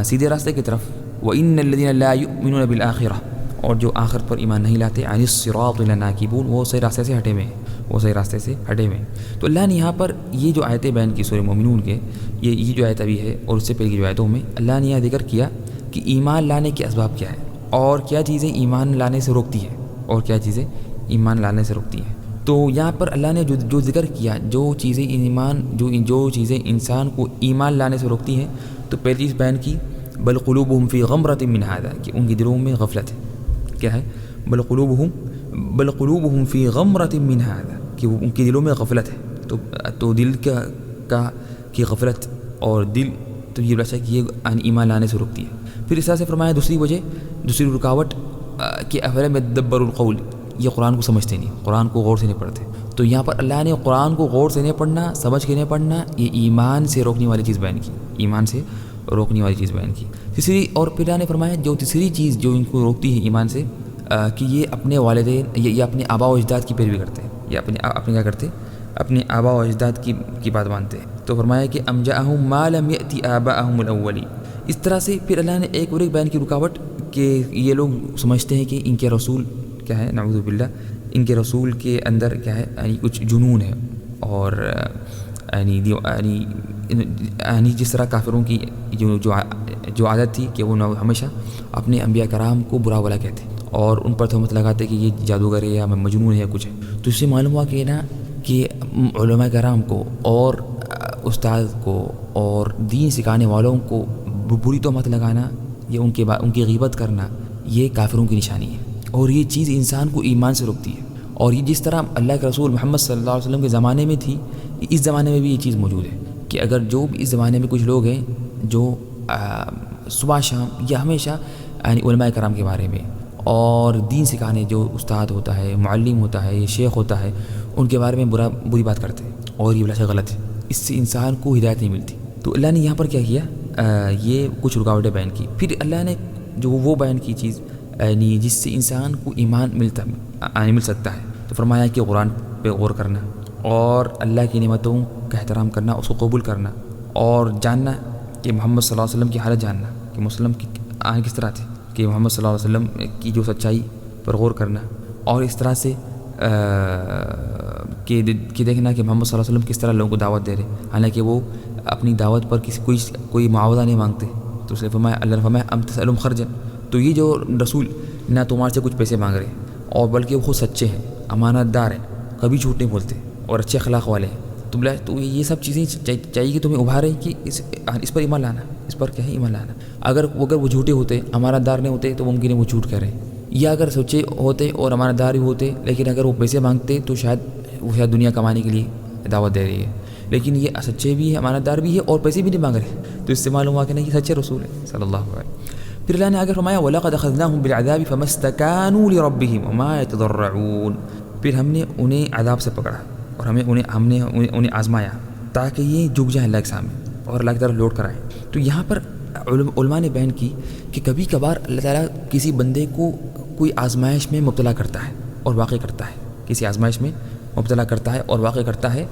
سیدھے راستے کی طرف، وَإِنَّ الَّذِينَ لَا يُؤْمِنُونَ بِالْآخِرَةِ، اور جو آخرت پر ایمان نہیں لاتے، عَنِ الصِّرَاطِ لَنَاكِبُونَ، وہ صحیح راستے سے ہٹے ہوئے ہیں، وہ صحیح راستے سے ہٹے ہوئے ہیں۔ تو اللہ نے یہاں پر یہ جو آیتیں بیان کی سورہ مومنون کے، یہ جو آیت ابھی ہے اور اس سے پہلے کی جو آیتوں میں اللہ نے یہ ذکر کیا کہ ایمان لانے کے اسباب کیا ہے اور کیا چیزیں ایمان لانے سے روکتی ہے اور کیا چیزیں ایمان لانے سے روکتی ہیں۔ تو یہاں پر اللہ نے جو ذکر کیا، جو چیزیں چیزیں انسان کو ایمان لانے سے روکتی ہیں، تو پہلی چیز بیان کی بل قلوبہم فی غمرۃ من ھذا، کہ ان کی دلوں میں غفلت ہے۔ کیا ہے؟ بل قلوبہم فی غمرۃ من ھذا، کہ ان کے دلوں میں غفلت ہے۔ تو دل کی غفلت اور دل تو یہ بلا کہ یہ ایمان لانے سے روکتی ہے۔ پھر اس طرح سے فرمایا دوسری رکاوٹ کہ افلم یدبروا القول، یہ قرآن کو سمجھتے نہیں، قرآن کو غور سے نہیں پڑھتے۔ تو یہاں پر اللہ نے قرآن کو غور سے نہیں پڑھنا، سمجھ کے نہیں پڑھنا، یہ ایمان سے روکنے والی چیز بیان کی، ایمان سے روکنے والی چیز بیان کی۔ تیسری، اور پھر اللہ نے فرمایا جو تیسری چیز جو ان کو روکتی ہے ایمان سے، کہ یہ اپنے والدین یہ اپنے آباء و اجداد کی پیروی کرتے ہیں، یہ اپنے کیا کرتے ہیں؟ اپنے آباء و اجداد کی بات مانتے ہیں۔ تو فرمایا کہ ام جاءہم ما لم یأتی آباءہم الاولین۔ اس طرح سے پھر اللہ نے ایک بیان کی رکاوٹ کہ یہ لوگ سمجھتے ہیں کہ ان کے رسول کیا ہے، نعوذ باللہ، ان کے رسول کے اندر کیا ہے، یعنی کچھ جنون ہے، اور یعنی جس طرح کافروں کی جو عادت تھی کہ وہ ہمیشہ اپنے انبیاء کرام کو برا بھلا کہتے اور ان پر تہمت لگاتے کہ یہ جادوگر ہے یا مجنون ہے یا کچھ ہے۔ تو اس سے معلوم ہوا کہ کہ علماء کرام کو اور استاد کو اور دین سکھانے والوں کو بری تہمت لگانا یا ان کی غیبت کرنا، یہ کافروں کی نشانی ہے، اور یہ چیز انسان کو ایمان سے روکتی ہے۔ اور یہ جس طرح اللہ کے رسول محمد صلی اللہ علیہ وسلم کے زمانے میں تھی، اس زمانے میں بھی یہ چیز موجود ہے کہ اگر جو بھی اس زمانے میں کچھ لوگ ہیں جو صبح شام یا ہمیشہ یعنی علماء کرام کے بارے میں اور دین سکھانے جو استاد ہوتا ہے، معلم ہوتا ہے، شیخ ہوتا ہے، ان کے بارے میں بری بات کرتے ہیں، اور یہ بلا شک غلط ہے، اس سے انسان کو ہدایت نہیں ملتی۔ تو اللہ نے یہاں پر کیا کیا، یہ کچھ رکاوٹیں بیان کی۔ پھر اللہ نے جو وہ بیان کی چیز یعنی جس سے انسان کو ایمان مل سکتا ہے، تو فرمایا کہ قرآن پہ غور کرنا اور اللہ کی نعمتوں کا احترام کرنا، اس کو قبول کرنا، اور جاننا کہ محمد صلی اللہ علیہ وسلم کی حالت جاننا کہ مسلم کی کس طرح تھی، کہ محمد صلی اللہ علیہ وسلم کی جو سچائی پر غور کرنا، اور اس طرح سے کہ دیکھنا کہ محمد صلی اللہ علیہ وسلم کس طرح لوگوں کو دعوت دے رہے، حالانکہ وہ اپنی دعوت پر کوئی معاوضہ نہیں مانگتے۔ تو اس لیے اللہ نے فرمایا ام تسألہم خرجا، تو یہ جو رسول نہ تمہارے سے کچھ پیسے مانگ رہے اور بلکہ وہ خود سچے ہیں، امانت دار ہیں، کبھی جھوٹ نہیں بولتے اور اچھے اخلاق والے ہیں، تو یہ سب چیزیں چاہیے کہ تمہیں ابھارے کہ اس پر ایمان لانا، اس پر کیا ہے ایمان لانا۔ اگر وہ جھوٹے ہوتے، امانت دار نہیں ہوتے، تو ممکن ہے وہ جھوٹ کہہ رہے ہیں، یا اگر سچے ہوتے اور امانت دار بھی ہوتے لیکن اگر وہ پیسے مانگتے تو شاید دنیا کمانے کے لیے دعوت دے رہی ہے، لیکن یہ سچے بھی ہے، امانت دار بھی ہے اور پیسے بھی نہیں مانگ رہے، تو اس سے معلوم ہوا کہ نہیں، یہ سچے رسول ہے صلی اللہ علیہ وسلم۔ پھر اللہ نے آگے فرمایا وَلَقَدْ أَخَذْنَاهُمْ بِالْعَذَابِ فَمَا اسْتَكَانُوا لِرَبِّهِمْ وَمَا يَتَضَرَّعُونَ، پھر ہم نے انہیں عذاب سے پکڑا اور ہم نے انہیں آزمایا تاکہ یہ جھک جائیں اللہ کے سامنے اور اللہ کی طرف لوٹ کر آئیں۔ تو یہاں پر علماء نے بیان کی کہ کبھی کبھار اللہ تعالیٰ کسی بندے کو کوئی آزمائش میں مبتلا کرتا ہے اور واقع کرتا ہے، کسی آزمائش میں مبتلا کرتا ہے اور واقع کرتا ہے،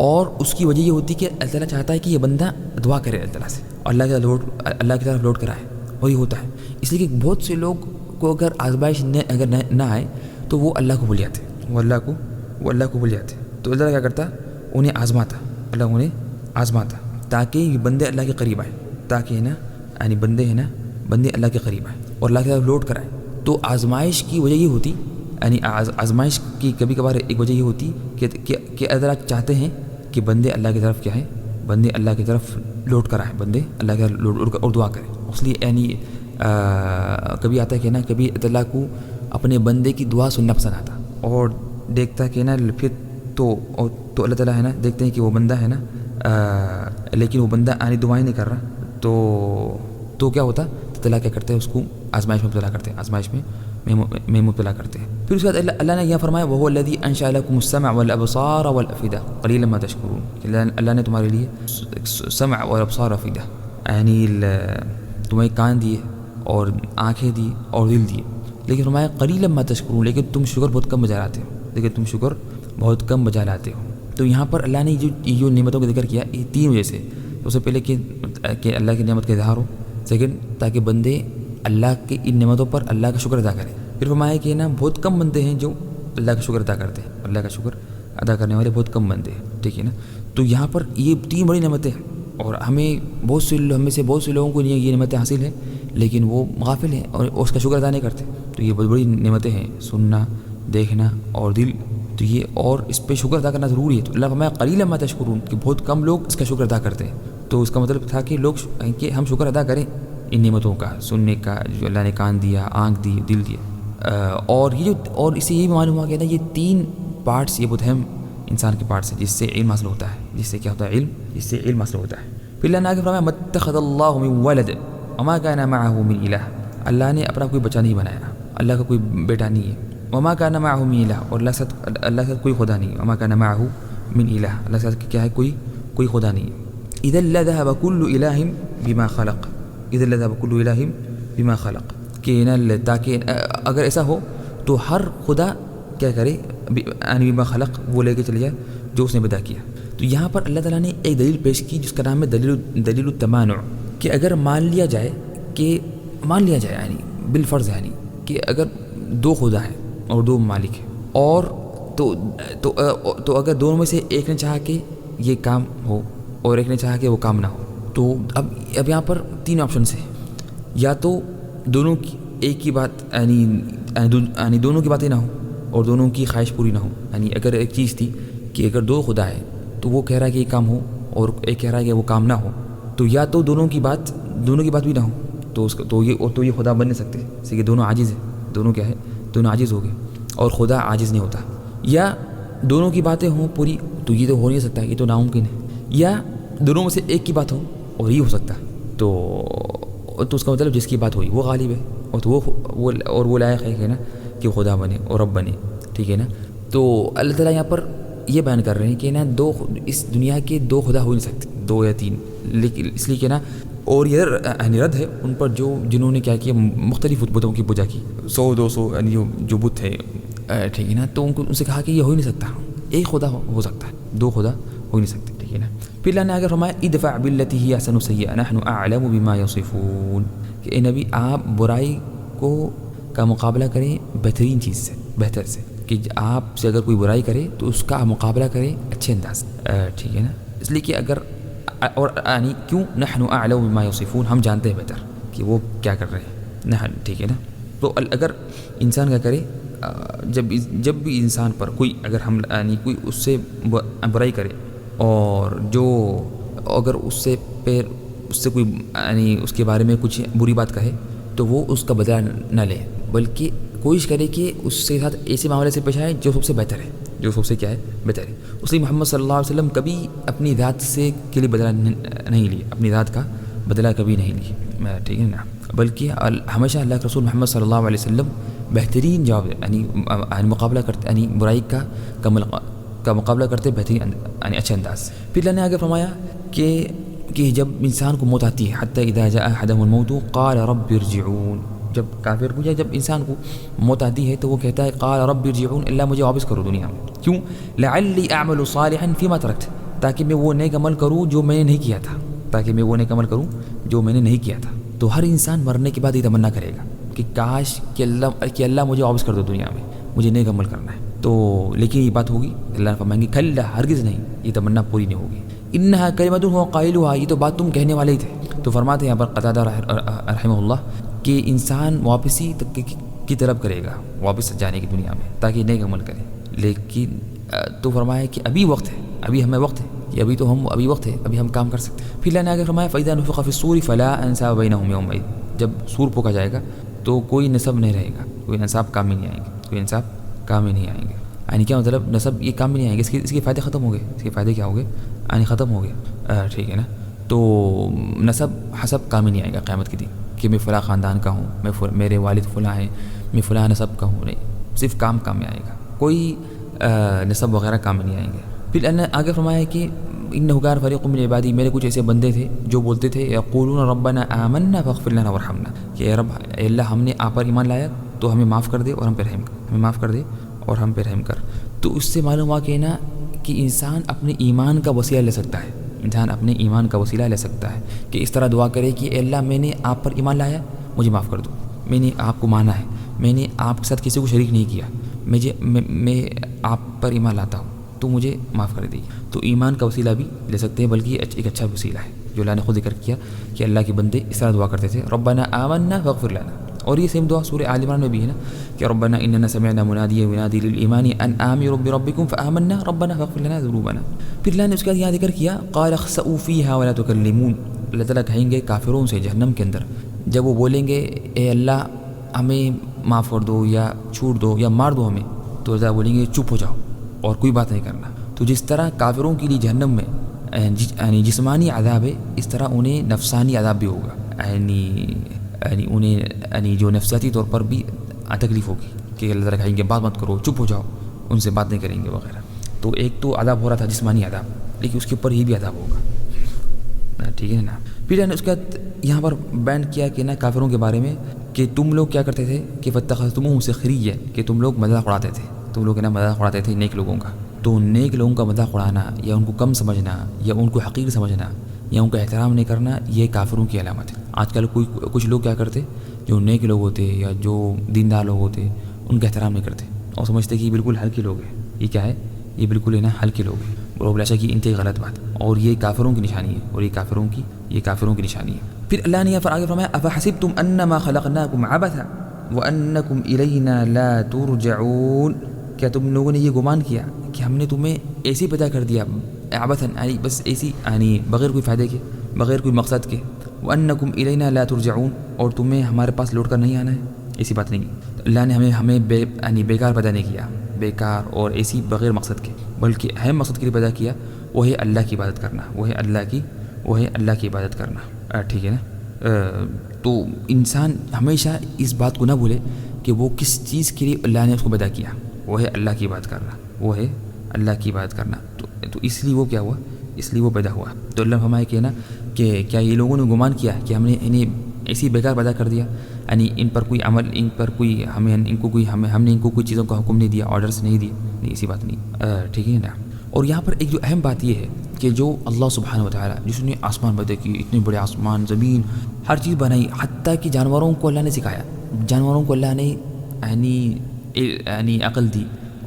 اور اس کی وجہ یہ ہوتی ہے کہ اللہ تعالیٰ چاہتا ہے کہ یہ بندہ دعا کرے اللہ تعالیٰ سے اور اللہ کی طرف لوٹ کر آئے، اور یہ ہوتا ہے۔ اس لیے کہ بہت سے لوگ کو اگر آزمائش اگر نہ آئے تو وہ اللہ کو بھول جاتے، وہ اللہ کو بھول جاتے، تو اللہ کیا کرتا، انہیں آزماتا تاکہ یہ بندے اللہ کے قریب آئے، تاکہ یعنی بندے اللہ کے قریب آئے اور اللہ کی طرف لوٹ کر آئے۔ تو آزمائش کی وجہ یہ ہوتی، یعنی آزمائش کی کبھی کبھار ایک وجہ یہ ہوتی کہ اللہ چاہتے ہیں کہ بندے اللہ کی طرف کیا ہے، بندے اللہ کی طرف لوٹ کر آئیں، بندے اللہ کی طرف لوٹ کر اور دعا کریں۔ اس لیے یعنی کبھی آتا ہے کہ کبھی اللہ کو اپنے بندے کی دعا سننا پسند آتا اور دیکھتا ہے کہ پھر تو اللہ تعالیٰ دیکھتے ہیں کہ وہ بندہ ہے لیکن وہ بندہ دعائیں نہیں کر رہا، تو کیا ہوتا، تو اللہ کیا کرتے ہیں، اس کو آزمائش میں مبتلا کرتے ہیں، آزمائش میں مبتلا کرتے ہیں۔ پھر اس کے بعد اللہ نے یہ فرمایا وَهُوَ الَّذِي أَنشَأَ لَكُمُ السَّمْعَ وَالْأَبْصَارَ وَالْأَفْئِدَةَ قَلِيلًا مَا تَشْكُرُونَ، اللہ نے تمہارے لیے سمع اور ابصار افئدہ یعنی تمہیں کان دیے اور آنکھیں دی اور دل دیے، لیکن فرمایا قلیلا ما تشکرون، لیکن تم شکر بہت کم بجا لاتے ہو، تو یہاں پر اللہ نے جو نعمتوں کا ذکر کیا یہ 3 وجہ سے. سب سے پہلے کہ اللہ کی نعمت کا اظہار ہو. سیکنڈ تاکہ بندے اللہ کی ان نعمتوں پر اللہ کا شکر ادا کریں. پھر فرمایا کہ نا بہت کم بندے ہیں جو اللہ کا شکر ادا کرتے ہیں. اللہ کا شکر ادا کرنے والے بہت کم بندے ہیں. ٹھیک ہے نا. تو یہاں پر یہ 3 بڑی نعمتیں ہیں اور ہم میں سے بہت سے لوگوں کو یہ نعمتیں حاصل ہیں لیکن وہ غافل ہیں اور اس کا شکر ادا نہیں کرتے. تو یہ بہت بڑی نعمتیں ہیں سننا دیکھنا اور دل. تو یہ اور اس پہ شکر ادا کرنا ضروری ہے. تو اللہ فرمایا قلیلا ما تشکرون کہ بہت کم لوگ اس کا شکر ادا کرتے ہیں. تو اس کا مطلب تھا کہ ہم شکر ادا کریں ان نعمتوں کا, سننے کا جو اللہ نے کان دیا, آنکھ دی, دل دیا. اور اس سے یہی معلوم ہوا کہ نا یہ 3 پارٹس یہ بہت اہم انسان کے پارٹس ہیں جس سے علم حاصل ہوتا ہے. جس سے کیا ہوتا ہے؟ جس سے علم حاصل ہوتا ہے. پھر اللہ نے آگے فرمایا متخذ اللہ من ولد وما كان معه من الہ. اللہ نے اپنا کوئی بچہ نہیں بنایا, اللہ کا کوئی بیٹا نہیں ہے. وما كان معه من الہ اور اللہ کے ساتھ کوئی خدا نہیں ہے. وما كان معه من الہ اللہ کے ساتھ کیا ہے کوئی خدا نہیں ہے. اذا لذهب كل الہ بما خلق. اذا لذهب كل الہ بما خلق کہ تاکہ اگر ایسا ہو تو ہر خدا کیا کرے یعنی بما خلق وہ لے کے چلے جائے جو اس نے پیدا کیا. تو یہاں پر اللہ تعالیٰ نے ایک دلیل پیش کی جس کا نام ہے دلیل التمانع کہ اگر مان لیا جائے یعنی بالفرض یعنی کہ اگر 2 خدا ہیں اور 2 مالک ہیں اور تو اگر دونوں میں سے ایک نے چاہا کہ یہ کام ہو اور ایک نے چاہا کہ وہ کام نہ ہو تو اب یہاں پر 3 آپشنس ہیں. یا تو دونوں کی ایک کی بات یعنی دونوں کی باتیں نہ ہوں اور دونوں کی خواہش پوری نہ ہو. یعنی اگر ایک چیز تھی کہ اگر 2 خدا ہے تو وہ کہہ رہا ہے کہ یہ کام ہو اور ایک کہہ رہا ہے کہ وہ کام نہ ہو تو یا تو دونوں کی بات بھی نہ ہو تو یہ خدا بن نہیں سکتے. جیسے کہ دونوں عاجز ہیں, دونوں کیا ہے دونوں عاجز ہو گئے اور خدا عاجز نہیں ہوتا. یا دونوں کی باتیں ہوں پوری تو یہ تو ہو نہیں سکتا, یہ تو ناممکن ہے. یا دونوں میں سے ایک کی بات ہو اور یہ ہو سکتا تو اس کا مطلب جس کی بات ہوئی وہ غالب ہے اور وہ لائق ہے کہ نا کہ خدا بنے اور رب بنے. ٹھیک ہے نا. تو اللہ تعالیٰ یہاں پر یہ بیان کر رہے ہیں کہ نا اس دنیا کے 2 خدا ہو نہیں سکتے, 2 یا 3, لیکن اس لیے کہ نا اور یہ رد ہے ان پر جنہوں نے کیا کیا مختلف بتوں کی پوجا کی 100-200 یعنی جو بت تھے. ٹھیک ہے نا. تو ان سے کہا کہ یہ ہو ہی نہیں سکتا, ایک خدا ہو سکتا ہے, 2 خدا ہو ہی نہیں سکتے. ٹھیک ہے نا. پھر اللہ نے آگے فرمایا ادفع بالتی ہی احسن السیئۃ نحن اعلم بما یصفون کہ اے نبی آپ برائی کا مقابلہ کریں بہترین چیز سے, بہتر سے, کہ آپ سے اگر کوئی برائی کرے تو اس کا مقابلہ کریں اچھے انداز. ٹھیک ہے نا. اس لیے کہ اگر اور یعنی کیوں نحن اعلم بما یصفون ہم جانتے ہیں بہتر کہ وہ کیا کر رہے ہیں. ٹھیک ہے نا. تو اگر انسان کیا کرے جب بھی انسان پر کوئی اگر ہم یعنی کوئی اس سے برائی کرے اور اگر اس سے کوئی یعنی اس کے بارے میں کچھ بری بات کہے تو وہ اس کا بدلہ نہ لے بلکہ کوشش کرے کہ اس کے ساتھ ایسے معاملے سے پیش آئے جو سب سے بہتر ہے, جو سب سے کیا ہے بہتر ہے. اس لیے محمد صلی اللہ علیہ وسلم کبھی اپنی ذات کے لیے بدلہ نہیں لیے, اپنی ذات کا بدلہ کبھی نہیں لیے. ٹھیک ہے نا. بلکہ ہمیشہ اللہ کے رسول محمد صلی اللہ علیہ وسلم بہترین جواب یعنی مقابلہ کرتے یعنی برائی کا مقابلہ کرتے بہترین یعنی اچھے انداز. پھر اللہ نے آگے فرمایا کہ جب انسان کو موت آتی ہے حتی اذا جاء احدهم الموت قال رب ارجعون, جب کافر کو جب انسان کو موت آتی ہے تو وہ کہتا ہے قال رب ارجعون اللہ مجھے واپس کرو دنیا میں. کیوں؟ لعلی اعمل صالحا فيما تركت تاکہ میں وہ نیک عمل کروں جو میں نے نہیں کیا تھا. تو ہر انسان مرنے کے بعد یہ تمنا کرے گا کہ کاش کہ اللہ مجھے واپس کر دو دنیا میں, مجھے نیک عمل کرنا ہے. تو لیکن یہ بات ہوگی اللہ فرمائیں گے کلا ہرگز نہیں, یہ تمنا پوری نہیں ہوگی. انہا کلمۃ هو قائلها یہ تو بات تم کہنے والے ہی تھے. تو فرماتے ہیں یہاں پر قتادہ رحمہ اللہ کہ انسان واپسی کی طلب کرے گا, واپس جانے کی دنیا میں تاکہ نیک عمل کرے. لیکن تو فرمایا کہ ابھی وقت ہے, ابھی ہمیں وقت ہے, کہ ابھی وقت ہے, ابھی ہم کام کر سکتے ہیں. پھر اللہ نے آگے فرمایا فَإِذَا نُفِخَ فِي الصُّورِ فَلَا أَنْسَابَ بَيْنَهُمْ يَوْمَئِذٍ جب سور پھونکا جائے گا تو کوئی نسب نہیں رہے گا, کوئی انصاف کام میں نہیں آئیں گے. یعنی کیا مطلب نسب یہ کام میں نہیں آئیں گے, اس کے فائدے ختم ہو گئے. اس کے فائدے کیا ہو گئے یعنی ختم ہو گئے. ٹھیک ہے نا. تو نسب حسب کام میں نہیں آئے گا قیامت کے دن کہ میں فلاں خاندان کا ہوں, میرے والد فلاں ہیں, میں فلاں نسب کا ہوں. نہیں, صرف کام میں آئے گا, کوئی نسب وغیرہ کام میں نہیں آئیں گے. پھر اللہ نے آگے فرمایا کہ انہ کان فریق من عبادی میرے کچھ ایسے بندے تھے جو بولتے تھے یقولون ربنا آمنا فاغفر لنا وارحمنا کہ اے رب اے اللہ ہم نے آپ پر ایمان لایا تو ہمیں معاف کر دے اور ہم پہ رحم کر. تو اس سے معلوم ہوا کہ نا کہ انسان اپنے ایمان کا وسیلہ لے سکتا ہے، انسان اپنے ایمان کا وسیلہ لے سکتا ہے کہ اس طرح دعا کرے کہ اے اللہ میں نے آپ پر ایمان لایا، مجھے معاف کر دو، میں نے آپ کو مانا ہے، میں نے آپ کے ساتھ کسی کو شریک نہیں کیا، میں آپ پر ایمان لاتا ہوں تو مجھے معاف کر دیجیے۔ تو ایمان کا وسیلہ بھی لے سکتے ہیں، بلکہ ایک اچھا وسیلہ ہے جو اللہ نے خود ذکر کیا کہ اللہ کے بندے اس طرح دعا کرتے تھے، ربنا آمنا فاغفر لنا۔ اور یہ سیم دعا سورہ آل عمران میں بھی ہے نا کہ ربنا اننا سمعنا منادیا ینادی للایمان ان آمنوا بربکم فآمنا ربنا فاغفر لنا ذنوبنا۔ پھر اللہ نے اس کے بعد یہاں ذکر کیا قال اخسئوا فیہا ولا تکلمون، اللہ تعالیٰ کہیں گے کافروں سے جہنم کے اندر، جب وہ بولیں گے اے اللہ ہمیں معاف کر دو یا چھوڑ دو یا مار دو ہمیں، تو اللہ بولیں گے چپ ہو جاؤ اور کوئی بات نہیں کرنا۔ تو جس طرح کافروں کے لیے جہنم میں یعنی جسمانی عذاب ہے، اس طرح انہیں نفسانی عذاب بھی ہوگا، یعنی انہیں جو نفسیاتی طور پر بھی تکلیف ہوگی کہ اللہ تعالیٰ کہیں گے بات مت کرو، چپ ہو جاؤ، ان سے بات نہیں کریں گے وغیرہ۔ تو ایک تو عذاب ہو رہا تھا جسمانی عذاب، لیکن اس کے اوپر یہ بھی عذاب ہوگا، ٹھیک ہے نا۔ پھر نے اس کے بعد یہاں پر بیان کیا کہ نا کافروں کے بارے میں کہ تم لوگ کیا کرتے تھے کہ فاتخذتموہم سخریہ، کہ تم لوگ مذاق اڑاتے تھے، تم لوگ نا مذاق اڑاتے تھے نیک لوگوں کا۔ تو نیک لوگوں کا مذاق اڑانا یا ان کو کم سمجھنا یا ان کو حقیر سمجھنا یا ان کا احترام نہیں کرنا، یہ کافروں کی علامت ہے۔ آج کل کچھ لوگ کیا کرتے، جو نیک لوگ ہوتے یا جو دیندار لوگ ہوتے ان کا احترام نہیں کرتے اور سمجھتے کہ یہ بالکل ہلکے لوگ ہیں۔ یہ کیا ہے؟ یہ بالکل ہے نا ہلکے لوگ ہیں، اور بلا شک یہ انتہائی غلط بات، اور یہ کافروں کی نشانی ہے، اور یہ کافروں کی نشانی ہے۔ پھر اللہ نے آگے فرمایا افحسبتم انما خلقناکم عبثا وانکم الینا لا ترجعون، کیا تم لوگوں نے یہ گمان کیا کہ ہم نے تمہیں ایسے پیدا کر دیا عبثا، یعنی بس ایسی، یعنی بغیر کوئی فائدے کے، بغیر کوئی مقصد کے، وانکم الینا لا ترجعون، اور تمہیں ہمارے پاس لوٹ کر نہیں آنا ہے، ایسی بات نہیں۔ اللہ نے ہمیں بیکار پیدا نہیں کیا، بیکار اور ایسی بغیر مقصد کے، بلکہ اہم مقصد کے لیے پیدا کیا، وہ ہے اللہ کی عبادت کرنا، وہ ہے اللہ کی عبادت کرنا، ٹھیک ہے نا۔ تو انسان ہمیشہ اس بات کو نہ بھولے کہ وہ کس چیز کے لیے اللہ نے اس کو پیدا کیا، وہ ہے اللہ کی عبادت کرنا، وہ ہے اللہ کی عبادت کرنا۔ تو اس لیے وہ کیا ہوا، اس لیے وہ پیدا ہوا۔ تو اللہ فرمائے کہ نا کہ کیا یہ لوگوں نے گمان کیا کہ ہم نے انہیں ایسی بیکار پیدا کر دیا، یعنی ان پر کوئی عمل، ان پر کوئی ہم نے ان کو کوئی چیزوں کا حکم نہیں دیا، آرڈرس نہیں دیے، نہیں، ایسی بات نہیں، ٹھیک ہے نا۔ اور یہاں پر ایک جو اہم بات یہ ہے کہ جو اللہ سبحانہ وتعالیٰ جس نے آسمان پیدا کی، اتنے بڑے آسمان، زمین، ہر چیز بنائی، حتیٰ کہ جانوروں کو اللہ نے سکھایا، جانوروں کو اللہ نے یعنی عقل دی،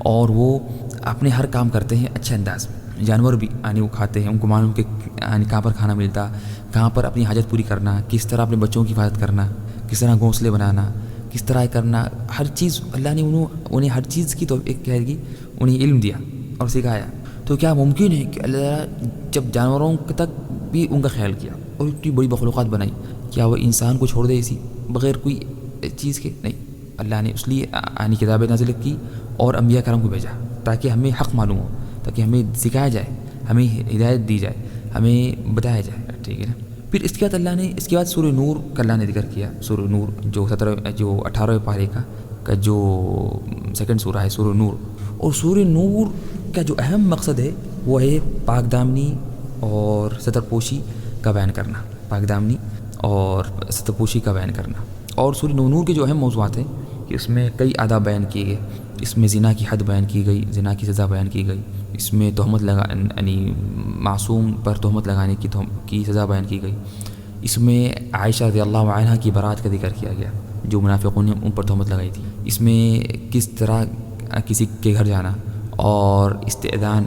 اور وہ اپنے ہر کام کرتے ہیں اچھے انداز میں۔ جانور بھی وہ کھاتے ہیں، ان کو معلوم کہ کہاں پر کھانا ملتا، کہاں پر اپنی حاجت پوری کرنا، کس طرح اپنے بچوں کی حفاظت کرنا، کس طرح گھونسلے بنانا، کس طرح کرنا، ہر چیز اللہ نے انہیں ہر چیز کی تو ایک کہہ گی انہیں علم دیا اور سکھایا۔ تو کیا ممکن ہے کہ اللہ جب جانوروں تک بھی ان کا خیال کیا اور اتنی بڑی مخلوقات بنائی، کیا وہ انسان کو چھوڑ دے اسی بغیر کوئی چیز کے؟ نہیں، اللہ نے اس لیے کتابیں نازل کی اور انبیاء کرام کو بھیجا تاکہ ہمیں حق معلوم ہو، تاکہ ہمیں سکھایا جائے، ہمیں ہدایت دی جائے، ہمیں بتایا جائے، ٹھیک ہے نا۔ پھر اس کے بعد اللہ نے سورہ نور کا اللہ نے ذکر کیا، سورہ نور جو 18ویں پارے کا جو سیکنڈ سورہ ہے سورہ نور۔ اور سورہ نور کا جو اہم مقصد ہے وہ ہے پاک دامنی اور ستر پوشی کا بیان کرنا، پاک دامنی اور ستر پوشی کا بیان کرنا۔ اور سورہ نور کے جو اہم موضوعات ہیں کہ اس میں کئی آداب بیان کیے گئے، اس میں زنا کی حد بیان کی گئی، زنا کی سزا بیان کی گئی، اس میں تہمت معصوم پر تہمت لگانے کی سزا بیان کی گئی، اس میں عائشہ رضی اللہ عنہا کی برات کا ذکر کیا گیا جو منافقوں نے ان پر تہمت لگائی تھی، اس میں کس طرح کسی کے گھر جانا اور استئذان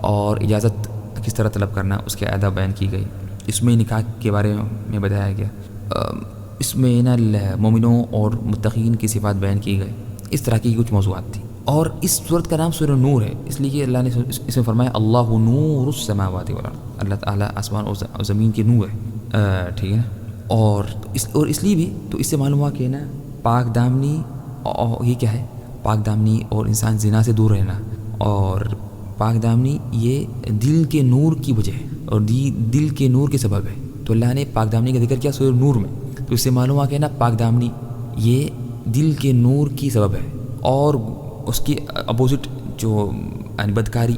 اور اجازت کس طرح طلب کرنا، اس کے آداب بیان کی گئی، اس میں نکاح کے بارے میں بتایا گیا، اس میں مومنوں اور متقین کی صفات بیان کی گئی، اس طرح کی کچھ موضوعات تھیں۔ اور اس صورت کا نام سورہ نور ہے، اس لیے کہ اللہ نے اس میں فرمایا اللہ نور السماوات والارض، اللہ تعالیٰ آسمان اور زمین کی نور ہے، ٹھیک ہے نا۔ اور اس لیے بھی تو اس سے معلوم ہوا کہ نا پاک دامنی یہ کیا ہے، پاک دامنی اور انسان زنا سے دور رہنا، اور پاک دامنی یہ دل کے نور کی وجہ ہے اور دل کے نور کے سبب ہے۔ تو اللہ نے پاک دامنی کا ذکر کیا سورہ نور میں، تو اس سے معلوم ہوا کہ نا پاک دامنی یہ دل کے نور کی سبب ہے، اور اس کی اپوزٹ جو بدکاری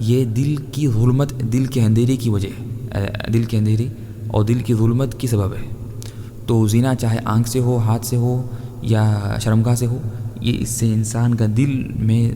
یہ دل کی ظلمت، دل کے اندھیرے کی وجہ ہے، دل کے اندھیرے اور دل کی ظلمت کی سبب ہے۔ تو زنا چاہے آنکھ سے ہو، ہاتھ سے ہو یا شرمگاہ سے ہو، یہ اس سے انسان کا دل میں